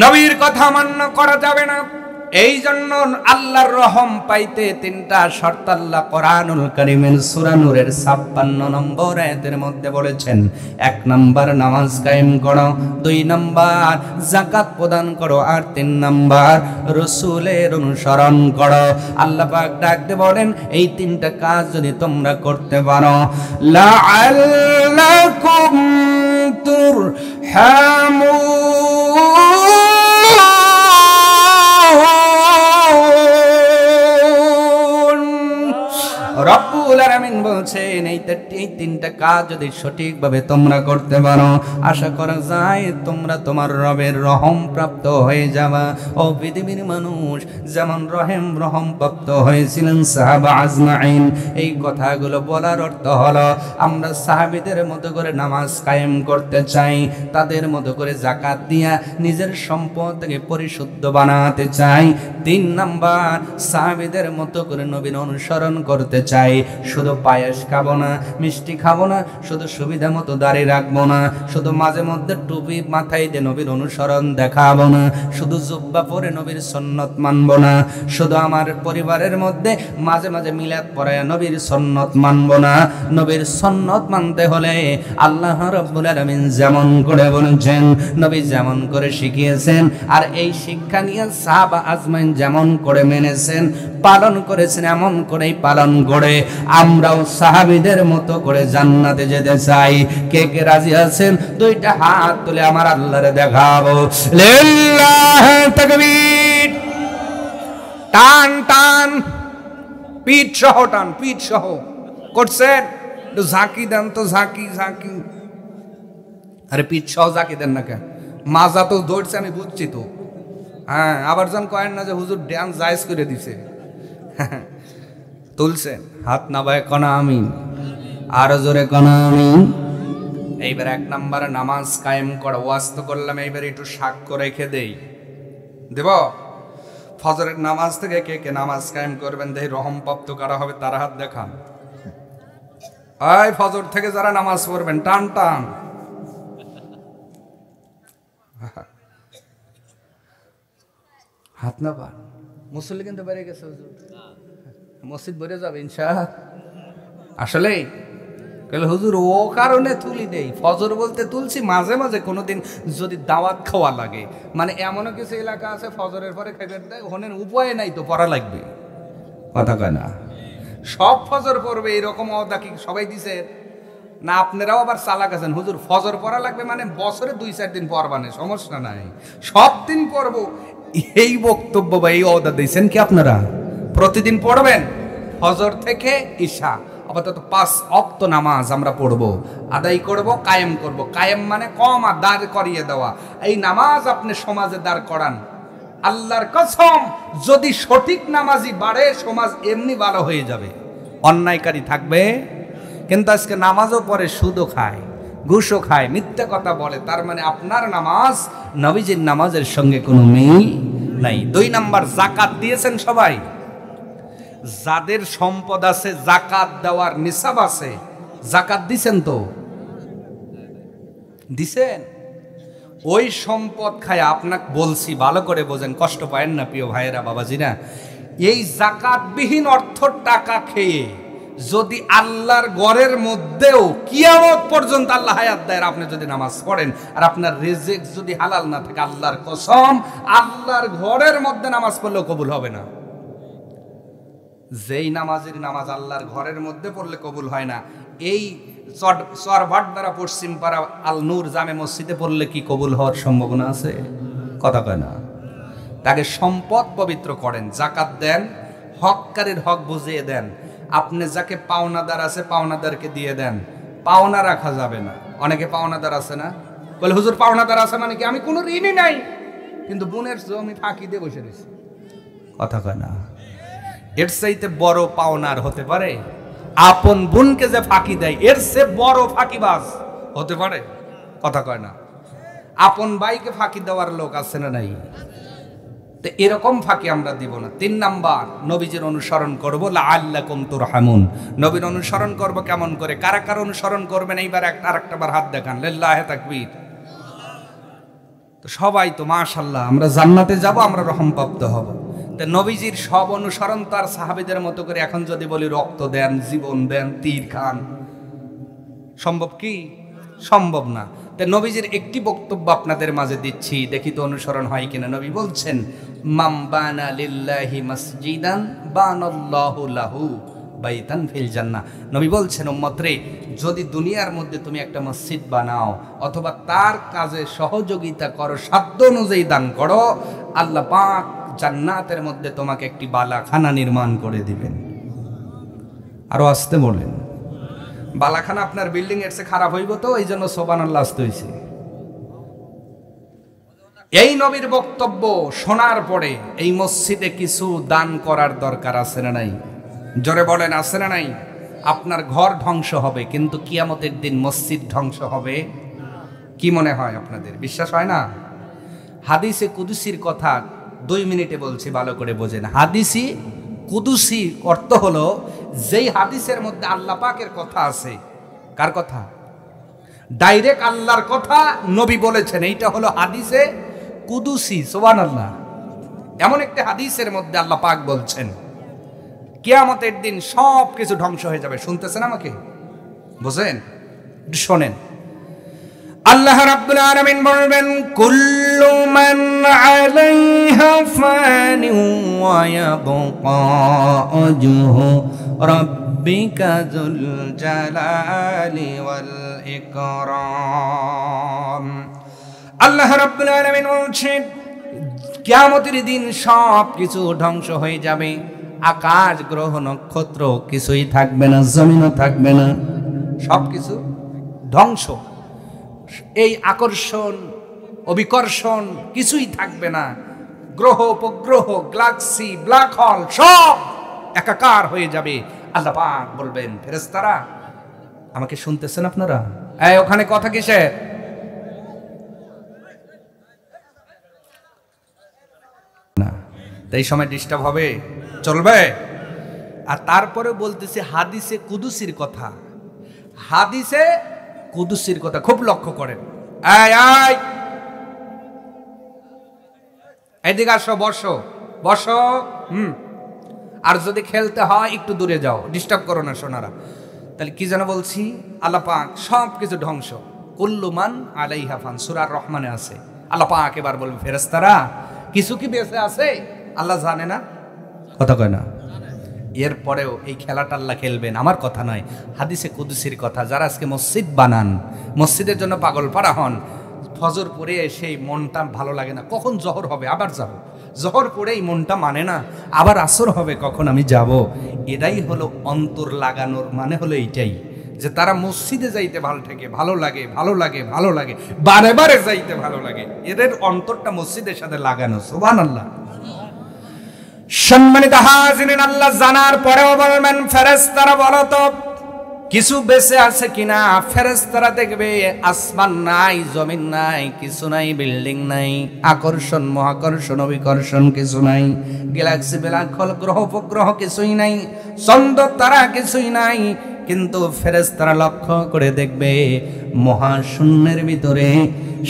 নবীর কথা মান্য করা যাবে না। এই জন্য আল্লাহর রহম পাইতে তিনটা শর্ত আল্লাহ কোরআনুল কারীমের সূরা নূরের 56 নম্বর আয়াতের মধ্যে বলেছেন। 1 নাম্বার নামাজ কায়েম করো, 2 নাম্বার যাকাত প্রদান করো, আর 3 নাম্বার রাসূলের অনুসরণ করো। আল্লাহ পাক ডাকতে বলেন এই তিনটা কাজ যদি তোমরা করতে পারো লাআল্লাকুম তুরহামুন। রব্বুল আলামিন বলছেন এই তিনটা কাজ যদি সঠিকভাবে তোমরা করতে পারো, আশা করা যায় তোমরা তোমার রবের রহম প্রাপ্ত হয়ে যাবা। ও পৃথিবীর মানুষ, যেমন রহম প্রাপ্ত হয়েছিলেন সাহাবা আজমাইন। এই কথাগুলো বলার অর্থ হলো আমরা সাহাবীদের মতো করে নামাজ কায়েম করতে চাই, তাদের মতো করে যাকাত দিয়া নিজের সম্পদকে পরিশুদ্ধ বানাতে চাই। 3 নাম্বার সাহাবীদের মতো করে নবীর অনুসরণ করতে চাই। শুধু পায়েস খাবো না, মিষ্টি খাবো না, শুধু সুবিধা মতো দাঁড়িয়ে রাখবো না, শুধু মাঝে মধ্যে টুপি মাথায় দিয়ে নবীর অনুসরণ দেখাবো না, শুধু জুব্বা পরে নবীর সুন্নত মানবো না, শুধু আমার পরিবারের মধ্যে মাঝে মাঝে মিলাদ পড়ায়া নবীর সুন্নত মানবো না। নবীর সুন্নত মানতে হলে আল্লাহ রাব্বুল আলামিন যেমন করে বলেছেন, নবী যেমন করে শিখিয়েছেন, আর এই শিক্ষা নিয়ে সাহাবা আজমাইন যেমন করে মেনেছেন, পালন করেছেন, এমন করেই পালন করে আমরাও সাহাবীদের মতো করে জান্নাতে যেতে চাই। কে কে রাজি আছেন? 2টা হাত তুলে আমার আল্লাহরে দেখাবো। লিল্লাহি তাকবীর। টান টান, পিঠ সহ টান, পিঠ সহ করছেন। একটু ঝাঁকি দেন তো, ঝাঁকি ঝাঁকি। আরে পিঠ সহ ঝাঁকি দেন না কেন? মাজা তো ধরছে, আমি বুঝছি তো। হ্যাঁ, আবার যখন কয়েন না যে হুজুর ড্যান্স জায়েজ করে দিছে। তুলছেন হাত নামায় কনা আমিন, আরো জোরে কনা আমিন। এইবার 1 নম্বরে নামাজ কায়েম করা। ওয়াজ তো করলাম, এইবার একটু সাক্ষ্য রেখে দেই। দেব ফজরের নামাজ থেকে কে কে নামাজ কায়েম করবেন দেখি রহম প্রাপ্ত করা হবে, তারা হাত দেখান। এই ফজর থেকে যারা নামাজ পড়বেন টান টান। হাত না পান, মুসল্লি কিন্তু বেড়ে গেছে, হুজুর মসজিদ ভরে যাবে ইনশাআল্লাহ। আসলে হুজুর ও কারণে তুলি দেই, ফজর বলতে তুলছি, মাঝে মাঝে কোনোদিন যদি দাওয়াত খাওয়া লাগে, মানে এমনও কিছু এলাকা আছে ফজরের পরে খাইবে দেয়, ওখানে উপায় নাই তো পড়া লাগবে। কথা কয় না, সব ফজর পড়বে এরকম অদা কি সবাই দিছে না? আপনারাও আবার চালাক আছেন, হুজুর ফজর পড়া লাগবে মানে বছরে 2-4 দিন পড়বানে, সমস্যা নাই, সব দিন পড়বো, এই বক্তব্য বা এই অদা দিয়েছেন কি আপনারা? প্রতিদিন পড়বেন ফজর থেকে ঈশা, আপাতত 5 ওয়াক্ত নামাজ আমরা পড়বো, আদায় করব, কায়েম করব। কায়েম মানে কমা, দাঁড় করিয়ে দেওয়া। এই নামাজ আপনি সমাজে দাঁড় করান, আল্লাহর কসম যদি সঠিক নামাজি বাড়ে সমাজ এমনি ভালো হয়ে যাবে, অন্যায়কারী থাকবে। কিন্তু আজকে নামাজও পড়ে, সুদও খায়, ঘুষও খায়, মিথ্যা কথা বলে, তার মানে আপনার নামাজ নবীজির নামাজের সঙ্গে কোনো মিল নাই। 2 নাম্বার যাকাত দিয়েছেন সবাই? যাদের সম্পদ আছে, যাকাত দেওয়ার নিসাব আছে, যাকাত দিছেন তো? দিছেন? ওই সম্পদ খায় আপনাকে বলছি, ভালো করে বোঝেন, কষ্ট পায়েন না প্রিয় ভাইয়েরা, বাবাজিরা। এই যাকাতবিহীন অর্থ টাকা খেয়ে যদি আল্লাহর ঘরের মধ্যেও কিয়ামত পর্যন্ত আল্লাহ হায়াত দেয়, আপনি যদি নামাজ পড়েন আর আপনার রিজিক যদি হালাল না থাকে, আল্লাহর কসম আল্লাহর ঘরের মধ্যে নামাজ পড়লেও কবুল হবে না। যেই নামাজের নামাজ আল্লাহর ঘরের মধ্যে পড়লে কবুল হয় না, এই চরভাটদারা পশ্চিম পাড়া আল নূর জামে মসজিদে পড়লে কি কবুল হওয়ার সম্ভাবনা আছে? কথা কয় না। তাকে সম্পদ পবিত্র করেন, যাকাত দেন, হককারীর হক বুঝিয়ে দেন। আপনি যাকে পাওনাদার আছে পাওনাদারকে দিয়ে দেন, পাওনা রাখা যাবে না। অনেকে পাওনাদার আছে না, বলে হুজুর পাওনাদার আছে মানে কি? আমি কোনো ঋণই নাই, কিন্তু বোনের জমি ফাঁকি দিয়ে বসে রয়েছি। কথা কয় না। এর চাইতে বড় পাওনার হতে পারে? আপন বোনকে যে ফাঁকি দেয়, এর চেয়ে বড় ফাঁকিবাজ হতে পারে? কথা কয় না। আপন ভাইকে ফাঁকি দেওয়ার লোক আছে না নাই? তো এরকম ফাঁকি আমরা দিব না। 3 নাম্বার, নবীজির অনুসরণ করব, লাআল্লাকুম তুরহামুন। নবীর অনুসরণ করব কেমন করে? কারা কারা অনুসরণ করবেন এইবার আরেকটাবার হাত দেখান। লিল্লাহি তাকবীর। তো সবাই তো মাশাআল্লাহ, আমরা জান্নাতে যাব, আমরা রহমপ্রাপ্ত হব। তা নবীজির সব অনুসরণ তার সাহাবীদের মতো করে এখন যদি বলি রক্ত দেন, জীবন দেন, তীর খান, সম্ভব কি? সম্ভব না। তা নবীজির একটি বক্তব্য আপনাদের মাঝে দিচ্ছি, দেখি তো অনুসরণ হয় কিনা। নবী বলছেন, মাম বানা লিল্লাহি মসজিদান বানাল্লাহু লাহু বাইতান ফিল জান্নাহ। নবী বলছেন, উম্মত রে, যদি দুনিয়ার মধ্যে তুমি একটা মসজিদ বানাও অথবা তার কাজে সহযোগিতা করো, সাধ্য অনুযায়ী দান করো, আল্লাহ পাক জান্নাতের মধ্যে তোমাকে একটি বালাখানা নির্মাণ করে দিবেন। আরো আসতে বলেন। বালাখানা আপনার বিল্ডিং এর চেয়ে খারাপ হইব তো, এই জন্য সুবহানাল্লাহ আসতে হইছে। এই নবীর বক্তব্য শোনার পরে এই মসজিদে কিছু দান করার দরকার আছে না নাই? জোরে বলেন, আছে না নাই? আপনার ঘর ধ্বংস হবে, কিন্তু কিয়ামতের দিন মসজিদ ধ্বংস হবে। কি মনে হয় আপনাদের? বিশ্বাস হয় না? হাদিসে কুদুসির কথা 2 মিনিটে বলছি, ভালো করে বোঝেন। হাদিসি কুদুসি অর্থ হলো যেই হাদিসের মধ্যে আল্লাহ পাকের কথা আছে। কার কথা? ডাইরেক্ট আল্লাহর কথা নবী বলেছেন, এইটা হলো হাদিসে কুদুসি। সুবহানাল্লাহ। এমন একটা হাদিসের মধ্যে আল্লাহ পাক বলছেন কিয়ামতের দিন সব কিছু ধ্বংস হয়ে যাবে। শুনতেছেন আমাকে? বুঝেন? শোনেন। আল্লাহ রাব্বুল আলামিন বলবেন, কুল্লু মান আলাইহা ফানি ওয়া ইয়াবকা ওয়াজহু রাব্বিকা যুল জালালি ওয়াল ইকরাম। আল্লাহ রাব্বুল আলামিন বলছেন, কিয়ামতের দিন সব কিছু ধ্বংস হয়ে যাবে। আকাশ, গ্রহ, নক্ষত্র কিছুই থাকবে না, জমিনও থাকবে না, সব কিছু ধ্বংস। এই আকর্ষণ, অবিকর্ষণ কিছুই থাকবে না। গ্রহ, উপগ্রহ, গ্যালাক্সি, ব্ল্যাক হোল সব একাকার হয়ে যাবে। আল্লাহ পাক বলবেন, ফেরেশতারা, আমাকে শুনতেছেন আপনারা? এই ওখানে কথা কিসের? না, এই সময় ডিস্টার্ব হবে, চলবে? আর তারপরে বলতেছে হাদিসে কুদুসির কথা। হাদিসে কুদুসির কথা খুব লক্ষ্য করেন। এদিকে আসো, বসো বসো। আর যদি খেলতে হয় একটু দূরে যাও, ডিস্টার্ব করো না সোনারা। তাহলে কি যেন বলছি? আল্লাহ পাক সব কিছু ধ্বংস। কুল্লু মান আলাইহা ফান, সূরা রহমানে আছে। আল্লাহ পাক এবার বলবে, ফেরেশতারা, কিছু কি বেঁচে আছে? আল্লাহ জানে না? কথা কয় না? এরপরেও এই খেলাটা আল্লাহ খেলবেন, আমার কথা নয়, হাদিসে কুদুসির কথা। যারা আজকে মসজিদ বানান, মসজিদের জন্য পাগল পাড়া হন, ফজর পড়ে সেই মনটা ভালো লাগে না, কখন জহর হবে আবার যাব, জহর পড়ে এই মনটা মানে না, আবার আসর হবে কখন আমি যাব। এটাই হলো অন্তর লাগানোর মানে, হলো এইটাই যে তারা মসজিদে যাইতে ভালো থাকে, ভালো লাগে, ভালো লাগে, ভালো লাগে, বারে বারে যাইতে ভালো লাগে। এদের অন্তরটা মসজিদের সাথে লাগানো। সুবহানাল্লাহ। সম্মানিত হাজিরিন, আল্লাহ জানার পরেও বলবেন, ফেরেশতারা বলো তো কিছু বেঁচে আছে কিনা? ফেরেশতারা দেখবে আসমান নাই, জমিন নাই, কিছু নাই, বিল্ডিং নাই, আকর্ষণ, মহাকর্ষণ, অবিকর্ষণ কিছু নাই, গ্যালাক্সি, ব্ল্যাক হোল, গ্রহ, উপগ্রহ কিছুই নাই, চন্দ্র তারা কিছুই নাই। কিন্তু ফেরেশতারা লক্ষ্য করে দেখবে মহাশূন্যের ভিতরে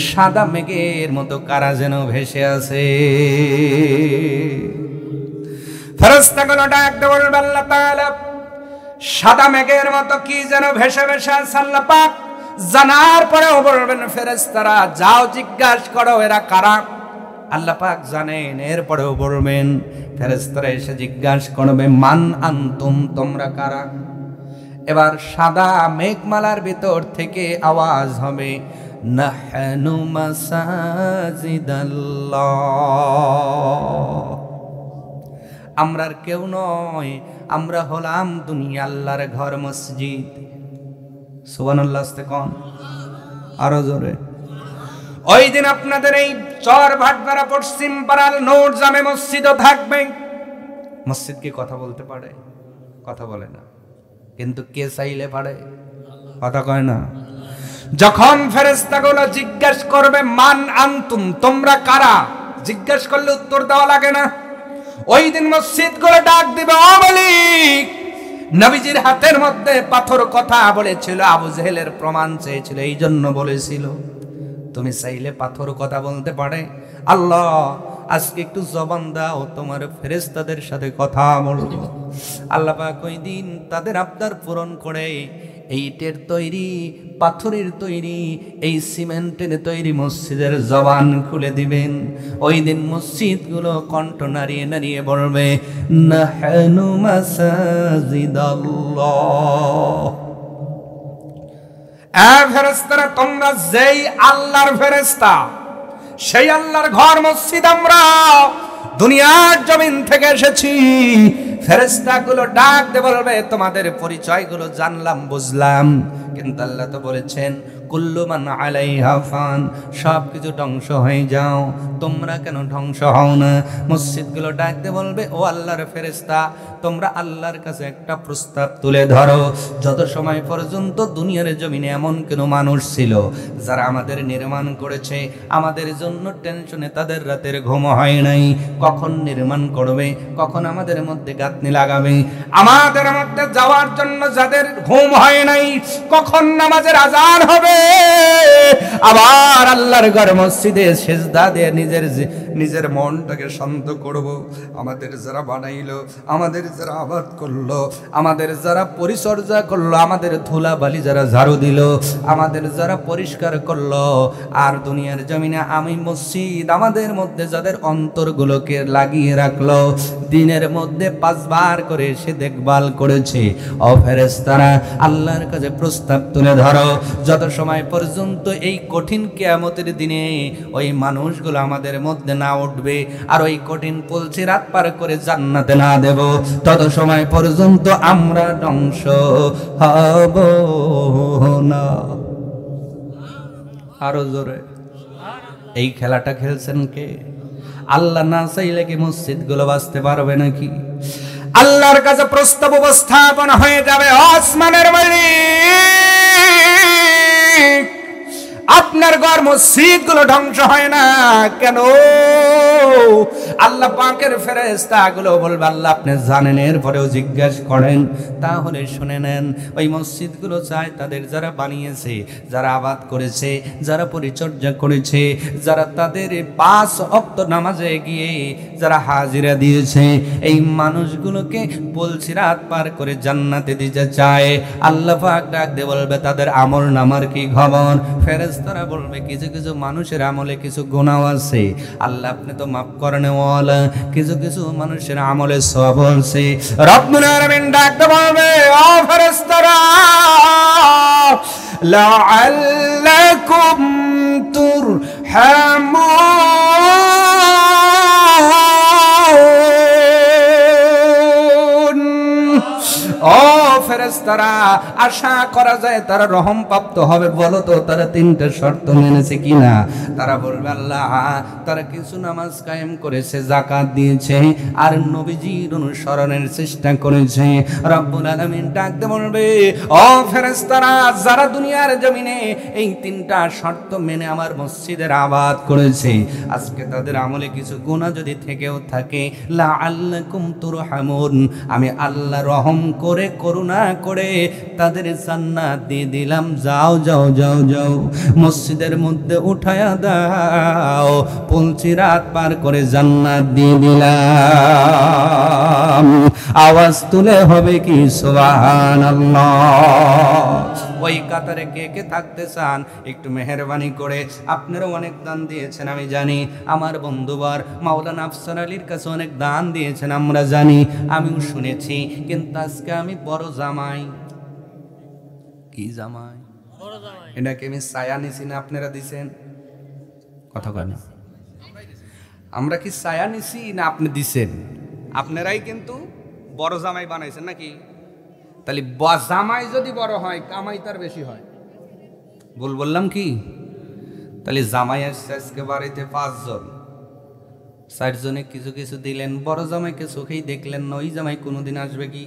সাদা মেঘের মতো কারা যেন ভেসে আছে। ফেরেশতাগুলো ডাকতে বলবে, আল্লাহ তাআলা, সাদা মেঘের মতো কি যেন ভেসে ভেসে আছে। আল্লাহ পাক জানার পরেও বলবেন, ফেরেশতারা যাও জিজ্ঞাসা করো এরা কারা। আল্লাহ পাক জানেন, এরপরেও বলবেন, ফেরেশতারা এসে জিজ্ঞাসা করবে, মান আনতুম, তোমরা কারা। এবার সাদা মেঘমালার ভিতর থেকে আওয়াজ হবে, নাহনু মাসাজিদাল্লাহ, আমরা আর কেউ নয়, আমরা হলাম দুনিয়া আল্লাহর ঘর, মসজিদ। সুবহানাল্লাহ। আস্তে কোন, আরো জোরে। ওই দিন আপনাদের এই চর ভাটপাড়া পশ্চিম পাড়ার নূর জামে মসজিদও থাকবে। মসজিদ কি কথা বলতে পারে? কথা বলে না, কিন্তু কে চাইলে পারে? কথা কয় না। যখন ফেরেশতাগুলো জিজ্ঞেস করবে, মান আনতুম, তোমরা কারা, জিজ্ঞেস করলে উত্তর দেওয়া লাগে না। ওই দিন মসজিদ করে ডাক দিবে, ও মালিক, নবীজির হাতের মধ্যে পাথর কথা বলেছিল, আবু জেহেলের প্রমাণ চেয়েছিল, এই জন্য বলেছিল। তুমি চাইলে পাথর কথা বলতে পারে? আল্লাহ আজকে একটু জবান দাও, তোমার ফেরেশতাদের সাথে কথা বলবো। আল্লাহ পাক ওই দিন তাদের আবদার পূরণ করে এই ইটের তৈরি, পাথরের তৈরি, এই সিমেন্টের তৈরি মসজিদের জবান খুলে দিবেন। ওই দিন মসজিদগুলো কণ্ঠ নাড়িয়ে নাড়িয়ে বলবে, নাহনু মাসাজিদাল্লাহ। ফেরেশতারা, তোমরা যেই আল্লাহর ফেরেশতা, সেই আল্লাহর ঘর মসজিদ আমরা দুনিয়ার জমিন থেকে এসেছি। ফেরেশতাগুলো ডাক দিয়ে বলবে, তোমাদের পরিচয়গুলো জানলাম, বুঝলাম, কিন্তু আল্লাহ তো বলেছেন কুল্লু মান আলাইহা ফান, সব কিছু ধ্বংস হয়ে যাও, তোমরা কেন ধ্বংস হও না? মসজিদগুলো ডাক দিয়ে বলবে, ও আল্লাহর ফেরেশতা, তোমরা আল্লাহর কাছে একটা প্রস্তাব তুলে ধরো। যত সময় পর্যন্ত দুনিয়ার জমিনে এমন কোনো মানুষ ছিল যারা আমাদের নির্মাণ করেছে, আমাদের জন্য টেনশনে তাদের রাতের ঘুম হয় নাই, কখন নির্মাণ করবে, কখন আমাদের মধ্যে গাঁথনি লাগাবে, আমাদের মধ্যে যাওয়ার জন্য যাদের ঘুম হয় নাই, কখন নামাজের আজান হবে, আবার আল্লাহর ঘর মসজিদে সেজদা দিয়ে নিজের মনটাকে শান্ত করব। আমাদের যারা বানাইলো, আমাদের যারা আবাদ করলো, আমাদের যারা পরিচর্যা করলো, আমাদের ধুলাবালি যারা ঝাড়ু দিল, আমাদের যারা পরিষ্কার করলো, আর দুনিয়ার জমিনে আমি মসজিদ আমাদের মধ্যে যাদের অন্তরগুলোকে লাগিয়ে রাখলো, দিনের মধ্যে 5 বার করে সে দেখভাল করেছে, ও ফেরেশতারা, আল্লাহর কাছে প্রস্তাব তুলে ধরো। যত সময় পর্যন্ত এই কঠিন কিয়ামতের দিনে ওই মানুষগুলো আমাদের মধ্যে না উঠবে, আর ওই কঠিন পলছি রাত পার করে জান্নাতে না দেব, তত সময় পর্যন্ত আমরা ধ্বংস হব না। আরো জোরে। এই খেলাটা খেলছেন কে? আল্লাহ না চাইলে কি মসজিদগুলো বাঁচতে পারবে নাকি? আল্লাহর কাছে প্রস্তাব উপস্থাপন হয়ে যাবে, আসমানের মালিক, আপনার ঘর মসজিদগুলো ধ্বংস হয় না কেন? আল্লাহ পাকের ফেরেশতাগুলো বলবে, আল্লাহ আপনি জানেন, এরপরেও জিজ্ঞাসা করেন। তাহলে শুনে নেন, ওই মসজিদগুলো চায় তাদের যারা বানিয়েছে, যারা আবাদ করেছে, যারা পরিচর্যা করেছে, যারা তাদের 5 ওয়াক্ত নামাজে গিয়ে যারা হাজিরা দিয়েছে, এই মানুষগুলোকে বলছি রাত পার করে জান্নাতে দিতে চায়। আল্লাহ পাক ডাক দিয়ে বলবে, তাদের আমল নামার কি খবর? ফেরেশতারা বলবে, কিছু কিছু মানুষের আমলে কিছু গুনাহ আছে, আল্লাহ আপনি তো মাফ করেন, কিছু কিছু মানুষের আমলে সওয়াব আছে। রব্বুল আলামিন ডাক দিয়ে বলবে, ও ফেরেশতারা, লাআল্লাকুম তুরহামুন। ও ফেরেশতারা, আশা করা যায় তারা রহম প্রাপ্ত হবে। বলো তো তারা 3টা শর্ত মেনেছে কিনা? তারা বলবে, আল্লাহ, তারা কিছু নামাজ কায়েম করেছে, যাকাত দিয়েছে, আর নবীজির অনুসরণের চেষ্টা করেছে। রব্বুল আলামিন ডাকতে বলবে, ও ফেরেশতারা, যারা দুনিয়ার জমিনে এই 3টা শর্ত মেনে আমার মসজিদের আবাদ করেছে, আজকে তাদের আমলে কিছু গুনাহ যদি থেকেও থাকে, লাআল্লাকুম তুরহামুন, আমি আল্লাহ রহম করে, করুণা করে তাদের জান্নাত দিয়ে দিলাম। যাও যাও যাও যাও, মসজিদের মধ্যে উঠায়া দাও, পৌঁছি রাত পার করে জান্নাত দিয়ে দিলাম। আওয়াজ তুলে হবে কি সুবহানাল্লাহ? ওই কাতারে কে কে থাকতে চান? একটু মেহেরবানি করে, আপনারা অনেক দান দিয়েছেন আমি জানি, আমার বন্ধুবার মাওলানা আফসার আলীর কাছে অনেক দান দিয়েছেন আমরা জানি, আমিও শুনেছি, কিন্তু আজকে আমি বড় জামাই। কি জামাই? এটাকে আমি ছায়া নিছি না আপনারা দিছেন? কথা কয় না। আমরা কি ছায়া নিছি না আপনি দিছেন? আপনারাই কিন্তু বড় জামাই বানাইছেন নাকি? তাহলে জামাই যদি বড় হয়, কামাই তার বেশি হয়। বললাম কি? তাহলে জামাই আসছে আজকে বাড়িতে 5 জন, 4 জনে কিছু কিছু দিলেন, বড় জামাইকে চোখেই দেখলেন না, ওই জামাই কোনোদিন আসবে কি?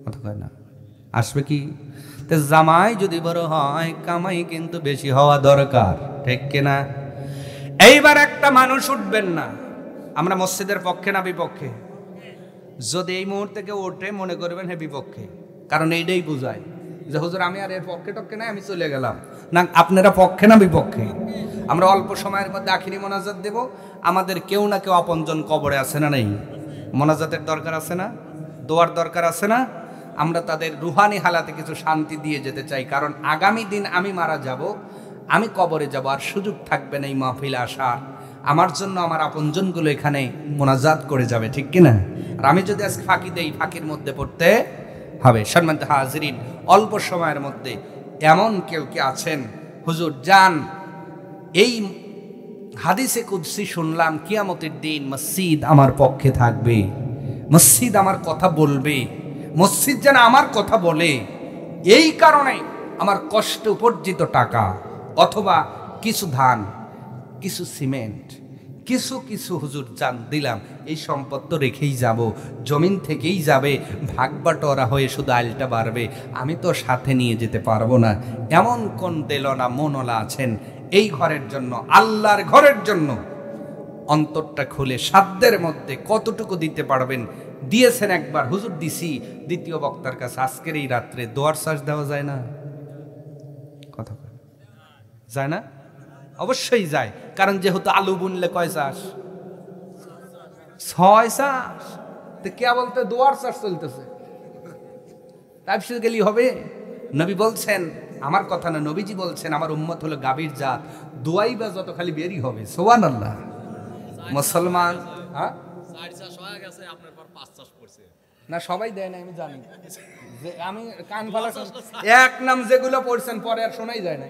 কথা কয় না, আসবে কি? তো জামাই যদি বড় হয়, কামাই কিন্তু বেশি হওয়া দরকার, ঠিক কিনা? এইবার একটা মানুষ উঠবেন না, আমরা মসজিদের পক্ষে না বিপক্ষে? যদি এই মুহূর্তে কেউ ওঠে, মনে করবেন হে বিপক্ষে, কারণ এইটাই বোঝায় যে হুজুর আমি আর এর পক্ষে টক্ষে নাই, আমি চলে গেলাম। না, আপনারা পক্ষে না বিপক্ষে? আমরা অল্প সময়ের মধ্যে আখিরি মোনাজাত দেব। আমাদের কেউ না কেউ আপনজন কবরে আছে না নেই? মোনাজাতের দরকার আছে না? দোয়ার দরকার আছে না? আমরা তাদের রুহানি হালাতে কিছু শান্তি দিয়ে যেতে চাই, কারণ আগামী দিন আমি মারা যাব, আমি কবরে যাব, আর সুযোগ থাকবে না এই মাহফিলে আসার। আমার জন্য আমার আপনজনগুলো এখানে মোনাজাত করে যাবে, ঠিক কিনা? আর আমি যদি আজকে ফাঁকি দেই, ফাঁকির মধ্যে পড়তে হবে। সম্মানিত হাজিরিন, অল্প সময়ের মধ্যে এমন কেউ কি আছেন, হুজুর যান, এই হাদিসে কুদসি শুনলাম কিয়ামতের দিন মসজিদ আমার পক্ষে থাকবে, মসজিদ আমার কথা বলবে, মসজিদ যেন আমার কথা বলে, এই কারণে আমার কষ্ট উপার্জিত টাকা অথবা কিছু ধান, কিছু সিমেন্ট, কিছু কিছু হুজুর জান দিলাম, এই সম্পদ তো রেখেই যাব, জমিন থেকেই যাবে, ভাগ বাটোয়ারা হয়ে শুধু আইলটা বাড়বে, আমি তো সাথে নিয়ে যেতে পারবো না। এমন কোন দেলনা মনলা আছেন এই ঘরের জন্য, আল্লাহর ঘরের জন্য অন্তরটা খুলে সাধ্যের মধ্যে কতটুকু দিতে পারবেন দিয়েছেন একবার, হুজুর দিছি, দ্বিতীয় বক্তার কাছে আজকের এই রাত্রে দোয়ার শ্বাস দেওয়া যায় না? কথা যায় না? অবশ্যই যায়, কারণ যেহেতু আলু বুনলে কয় চাষ? 6 চাষ। তো কে বলতে দোয়ার চাষ চলতেছে, তাই গেলি হবে? নবী বলছেন, আমার কথা না, নবীজি বলছেন আমার উম্মত হলো গাভীর জাত, দোয়াই বা যত খালি বেরি হবে। সুবহানাল্লাহ। মুসলমান না সবাই দেয় না, আমি জানি, যে আমি কান ফালা এক নাম যেগুলো পড়ছেন পরে আর শোনাই যায় না।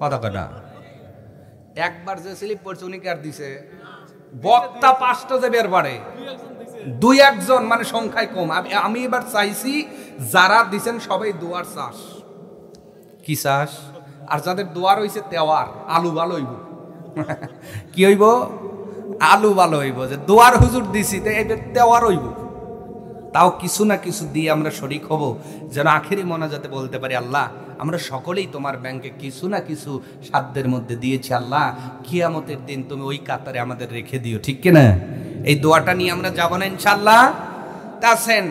কথা কথা একবার যে স্লিপ পড়ছে উনি কার দিছে? বক্তা 5টা যে বের পারে, 2-1 মানে সংখ্যায় কম। আমি এবার চাইছি যারা দিছেন সবাই দোয়ার চাষ। কি চাষ? আর যাদের দোয়ার হইছে তেওয়ার, আলু ভালো হইব। কি হইব? আলু ভালো হইব। যে দোয়ার হুজুর দিছি এদের তেওয়ার হইব। তাও কিছু না কিছু দিয়ে আমরা শরিক হব, যেন আখেরি মোনাজাতে বলতে পারি, আল্লাহ আমরা সকলেই তোমার ব্যাংকে কিছু না কিছু সাধ্যের মধ্যে দিয়েছি, আল্লাহ কিয়ামতের দিন তুমি ওই কাতারে আমাদের রেখে দিও, ঠিক কিনা? এই দোয়াটা নিয়ে আমরা যাব না ইনশাআল্লাহ? তাছেন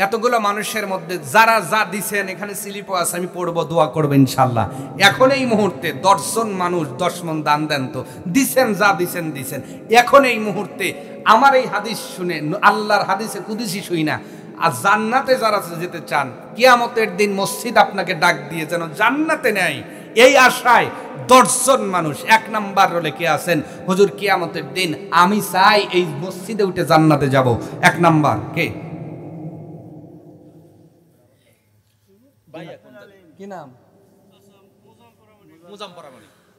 এতগুলো মানুষের মধ্যে যারা যা দিছেন, এখানে স্লিপও আছে, আমি পড়বো, দোয়া করবো ইনশাআল্লাহ। এখন এই মুহূর্তে 10 জন মানুষ 10 মণ দান দেন তো, দিছেন যা দিছেন দিছেন। এখন এই মুহূর্তে আমার এই হাদিস শুনে, আল্লাহর হাদিসে কুদসি শুই না, আর জান্নাতে যারা যেতে চান, কিয়ামতের দিন মসজিদ আপনাকে ডাক দিয়ে যেন জান্নাতে নেয়, এই আশায় 10 জন মানুষ 1 নাম্বার রোলে কে আছেন, হুজুর কিয়ামতের দিন আমি চাই এই মসজিদে উঠে জান্নাতে যাব, 1 নাম্বার কে? কি নাম?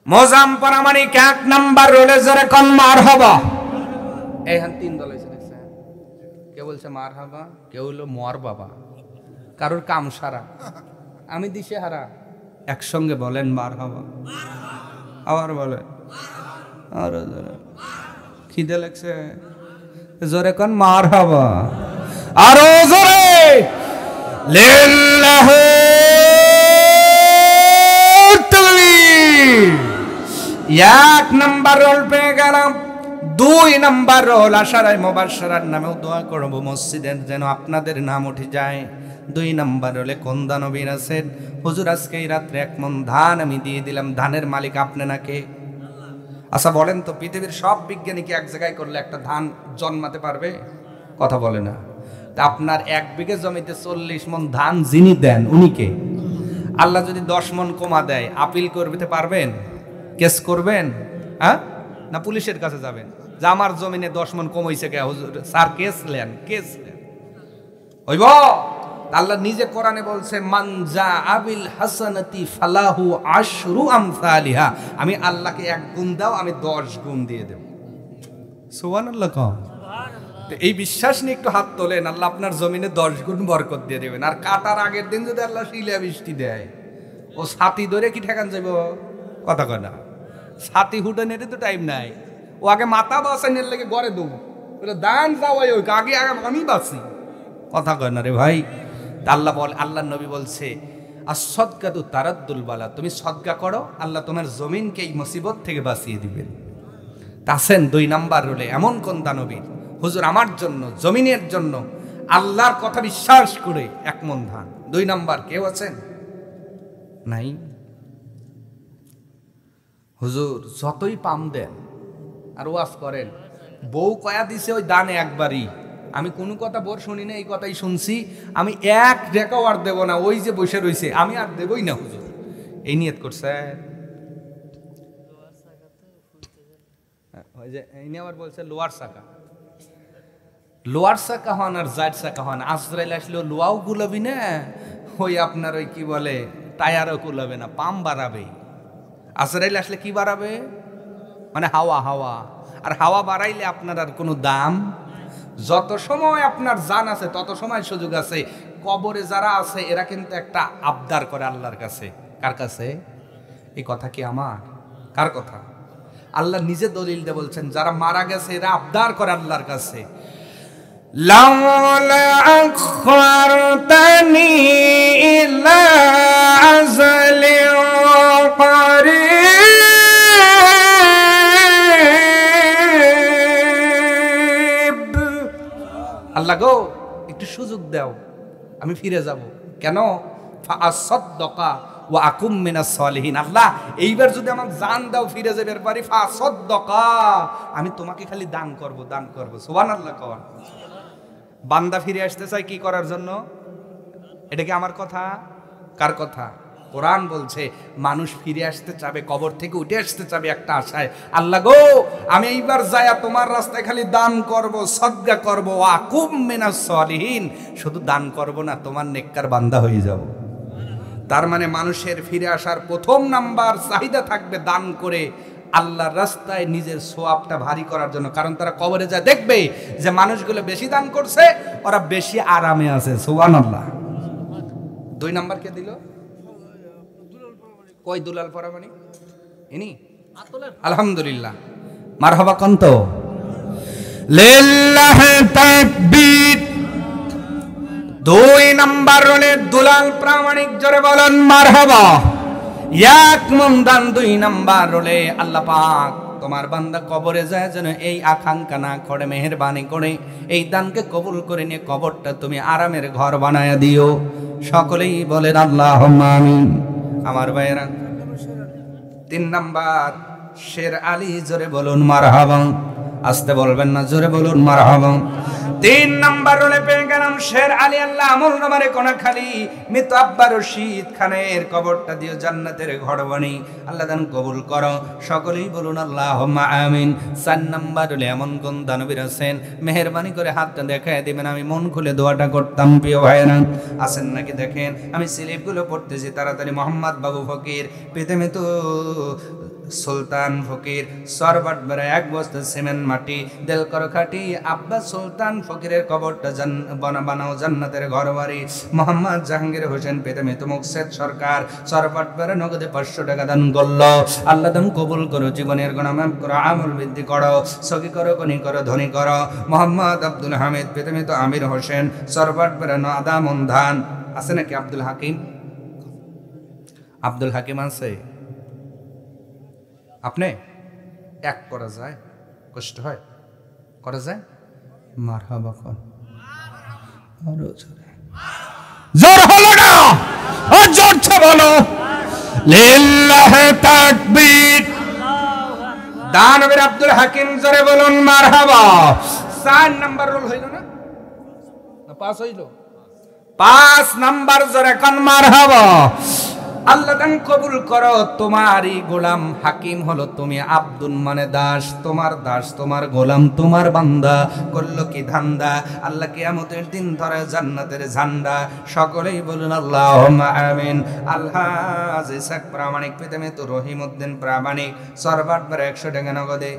মোজাম পরামানিক 1 নাম্বার রোলে জোরে কোন মারহাবা। এইখান 3 দল হইছে দেখছেন, কেউ বলছে মারহাবা, কেউ হলো মোর বাবা, কারোর কাম সারা, আমি দিশে হারা। একসঙ্গে বলেন মারহাবা, আবার বলে আরো জোরে, খিদে লাগছে জোরে কোন মারহাবা, আরো জোরে লিল্লাহু। 1 নাম্বার রোল পেয়ে গেলাম। 2 নাম্বার রোল আশারায় মুবাশশারার নামেও দোয়া করব মসজিদের যেন আপনাদের নাম উঠে যায়। 2 নাম্বার রোলে কোন দানবীর আছেন, হুজুর আজকে এই রাত্রে 1 মণ ধান আমি দিয়ে দিলাম, ধানের মালিক আপনি নাকি? আচ্ছা বলেন তো, পৃথিবীর সব বিজ্ঞানীকে এক জায়গায় করলে একটা ধান জন্মাতে পারবে? কথা বলে না। তা আপনার 1 বিঘে জমিতে 40 মণ ধান যিনি দেন উনি কে? আল্লাহ যদি 10 মণ কমা দেয়, আপিল করতে পারবেন? কেস করবেন? হ্যাঁ না পুলিশের কাছে যাবেন যে আমার জমিনে 10 মণ কমাইছে কে হুজুর, স্যার কেস নেন, কেস নেন হইব? আল্লাহ নিজে কোরআনে বলছে মান জা আবিল হাসানাতি ফালাহু আশরু আমসালিহা, আমি আল্লাহকে 1 গুণ দাও, আমি 10 গুণ দিয়ে দেব। সুবহানাল্লাহ। তো এই বিশ্বাস নিয়ে একটু হাত তোলেন, আল্লাহ আপনার জমিনে 10 গুণ বরকত দিয়ে দেবেন। আর কাটার আগের দিন যদি আল্লাহ শিলা বৃষ্টি দেয়, ও ছাতি ধরে কি ঠেকান যাইব? কথা কয় না, ছাতি হুটানের তো টাইম নাই, ও আগে মাথা বাঁচানোর লেগে গড়ে দেব, দান যাওয়াই ওই আগে আগে আমি বাঁচি। কথা কয় না রে ভাই। আল্লাহ বল, আল্লাহ নবী বলছে আসসাদকাতু তারাদ্দুল বালা, তুমি সদকা করো, আল্লাহ তোমার জমিনকে এই মুসিবত থেকে বাঁচিয়ে দিবেন। তাছেন 2 নাম্বার রোলে এমন কোন দানবী, হুজুর আমার জন্য জমিনের জন্য আল্লাহর কথা বিশ্বাস করে 1 মণ ধান। 2 নাম্বার কেউ আছেন? নাই। হুজুর যতই পাম দেন আর ওয়াজ করেন, বউ কয়া দিছে ওই দানে একবারই, আমি কোনো কথা বোর শুনি না, এই কথাই শুনছি, আমি এক রেখাও আর দেবো না, ওই যে বসে রয়েছে আমি আর দেবই না হুজুর, এই নিয়ত করছে। ওই যে এই নিয়ে আবার বলছে লোয়ার চাকা, লোয়ার চাকা হন আর জাইড চাকা হন, আজরাইল আসলেও লোয়াও গুলাবি না, ওই আপনার ওই কি বলে টায়ারও কুলাবে না, পাম বাড়াবে। আজরাইল আসলে কি বাড়াবে, মানে হাওয়া হাওয়া, আর হাওয়া বাড়াইলে আপনার আর কোনো দাম, যত সময় আপনার জান আছে তত সময় সুযোগ আছে। কবরে যারা আছে এরা কিন্তু একটা আবদার করে আল্লাহর কাছে, কার কাছে? এই কথা কি আমার, কার কথা? আল্লাহ নিজে দলিল দিয়ে বলছেন, যারা মারা গেছে এরা আবদার করে আল্লাহর কাছে, লাউলা আখরতানি ইলা আজালিন করিব, আল্লাহ গো একটু সুযোগ দাও, আমি ফিরে যাব। কেন? ফাআসাদদাকা ওয়া আকুম মিনাস সালিহিন, আল্লাহ এইবার যদি আমাকে জান দাও ফিরে যাবার পারি, ফাআসাদদাকা, আমি তোমাকে খালি দান করব দান করব। সুবহানাল্লাহ কওয়া। বান্দা ফিরে আসতে চাই কি করার জন্য? এটা কি আমার কথা, কার কথা? কোরআন বলছে মানুষ ফিরে আসতে চাবে, কবর থেকে উঠে আসতে চাবে একটা আশায়, আল্লাহ গো আমি এইবার যায়া তোমার রাস্তায় খালি দান করব, সদকা করব, আকুম মিনাস সালিহিন, শুধু দান করব না, তোমার নেককার বান্দা হয়ে যাব। তার মানে মানুষের ফিরে আসার প্রথম নাম্বার চাহিদা থাকবে দান করে আল্লাহর রাস্তায় নিজের সোয়াবটা ভারী করার জন্য। কারণ তারা কবরে যা দেখবে যে মানুষগুলো বেশি দান করছে, ওরা বেশি আরামে আছে। সুবহানাল্লাহ। 2 নাম্বার কে দিল? কই দুলাল পরামানি ইনি? আলহামদুলিল্লাহ, মারহাবা কন্ত লিল্লাহ তাকবীর। 2 নাম্বার হলে দুলাল প্রামাণিক, জোরে বলেন মারহাবা। এক মন দান 2 নাম্বার হলে আল্লাহ পাক তোমার বান্দা কবরে যায় যেন এই আকাঙ্ক্ষা না করে, মেহেরবানি করে এই দানকে কবুল করে নিয়ে কবরটা তুমি আরামের ঘর বানায়া দিও। সকলেই বলেন আল্লাহুম্মা আমিন। আমার ভাইয়েরা, 3 নাম্বার শের আলী, জোরে বলুন মারহাবা। আসতে বলবেন না, জোরে বলুন মারহাবা। 3 নাম্বার হলে পেয়ে গেলাম শের আলী, আল্লাহ আমল নামারে কোনা খালি মৃত আব্বা রশিদ খানের কবরটা দিও জান্নাতের ঘর বানি, আল্লাহ দান কবুল করো। সকলেই বলুন আল্লাহুম্মা আমিন। 4 নাম্বার হলে এমন কোন দানবীর আছেন, মেহেরবানি করে হাতটা দেখায় দিবেন, আমি মন খুলে দোয়াটা করতাম। প্রিয় ভাইরা আছেন নাকি দেখেন, আমি স্লিপগুলো পড়তেছি তাড়াতাড়ি। মোহাম্মদ বাবু ফকির, প্রথমে তো সুলতান ফকির, সরবট বেড়া 1 বস্তা সিমেন্ট মাটি, দেল করো খাটি, আব্বা সুলতান ফকিরের কবরটা বানাও জান্নাতের ঘর বাড়ি। মোহাম্মদ জাহাঙ্গীর হোসেন, প্রথমে তো মুকসেদ সরকার, সরবট বেড়া নগদে 500 টাকা দান করলো। আল্লাহ দান কবুল করো, জীবনের গুনাহ মাফ করো, আমল বৃদ্ধি করো, সগী করো, গনি করো, ধনী করো। মোহাম্মদ আব্দুল হামিদ, প্রথমে তো আমির হোসেন, সরবট বেড়া নাদা মন্ধান। আছে নাকি আব্দুল হাকিম? আব্দুল হাকিম আছে? আপনি এক করা যায়, কষ্ট হয়, করা যায়। মারহাবা কোন আরো জোরে, জোর হলো না, আর জোরছে বলো লিল্লাহ তাকবীর। দানবীর আব্দুল হাকিম, জোরে বলুন মারহাবা। 4 নাম্বার রোল হইল না, 5 হইল? 5 নাম্বার, জোরে কোন মারহাবা। আল্লাহ দান কবুল করো। তোমারই গোলাম হাকিম হলো তুমি, আব্দুল মানে দাস, তোমার দাস, তোমার গোলাম, তোমার বান্দা করলো কি ধান্দা, আল্লাহ কিয়ামতের দিন ধরে জান্নাতের ঝান্ডা। সকলেই বলুন আল্লাহুম্মা আমিন। আলহাজ ইসাক প্রামাণিক, প্রথমে তো রহিমউদ্দিন প্রামাণিক, সরবট বার 100 টাকা নগদে।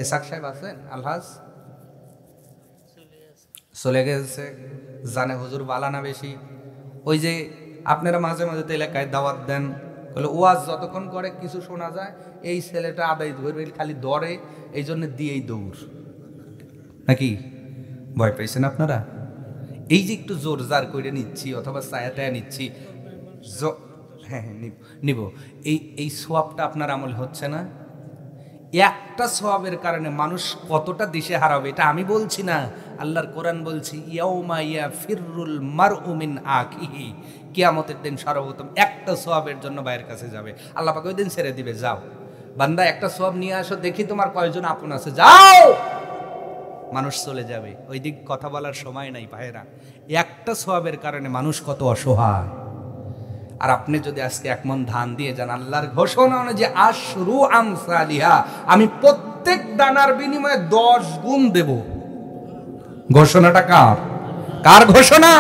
ইসাক সাহেব আছেন? আলহাজ চলে গেছে, জানে হুজুর বালানা বেশি। ওই যে আপনারা মাঝে মাঝে তো এলাকায় দাওয়াত দেন, বলে ওয়াজ যতক্ষণ করে কিছু শোনা যায়, এই ছেলেটা আদায় ধরবে, খালি দরে, এই জন্য দিয়েই দৌড়, নাকি ভয় পাইছেন আপনারা? এই যে একটু জোর জার করে নিচ্ছি অথবা ছায়াটায় নিচ্ছি, হ্যাঁ হ্যাঁ নিব, এই সোয়াবটা আপনার আমল হচ্ছে না? একটা সোয়াবের কারণে মানুষ কতটা দিশে হারাবে এটা আমি বলছি না, আল্লাহর কোরআন বলছি, ইয়াউমা ইয়াফিরুল মারউ মিন আখিহি, কিয়ামতের দিন সর্বপ্রথম একটা সোয়াবের জন্য ভাইয়ের কাছে যাবে, আল্লাহ পাক ওই দিন ছেড়ে দিবে, যাও বান্দা একটা সওয়াব নিয়ে আসো, দেখি তোমার কয়জন আপন আছে, যাও। মানুষ চলে যাবে, ওই দিক কথা বলার সময় নাই ভাইয়েরা। একটা সওয়াবের কারণে মানুষ কত অসহায়। আর আপনি যদি আজকে 1 মণ ধান দিয়ে যান, আল্লাহর ঘোষণা অনুযায়ী আশরু আমসালিহা, আমি প্রত্যেক দানার বিনিময়ে 10 গুণ দেব। ঘোষণাটা কার? কার ঘোষণা?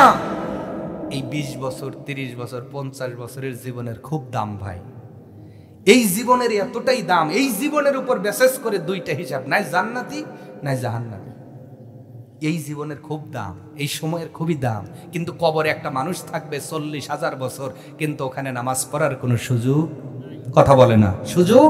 এই 20 বছর, 30 বছর, 50 বছরের জীবনের খুব দাম ভাই। এই জীবনের এতটাই দাম, এই জীবনের উপর বেসেস করে 2টা হিসাব, নাই জান্নাতি নাই জাহান্নামী। এই জীবনের খুব দাম, এই সময়ের খুবই দাম। কিন্তু কবরে একটা মানুষ থাকবে 40,000 বছর, কিন্তু ওখানে নামাজ পড়ার কোনো সুযোগ, কথা বলে না, সুযোগ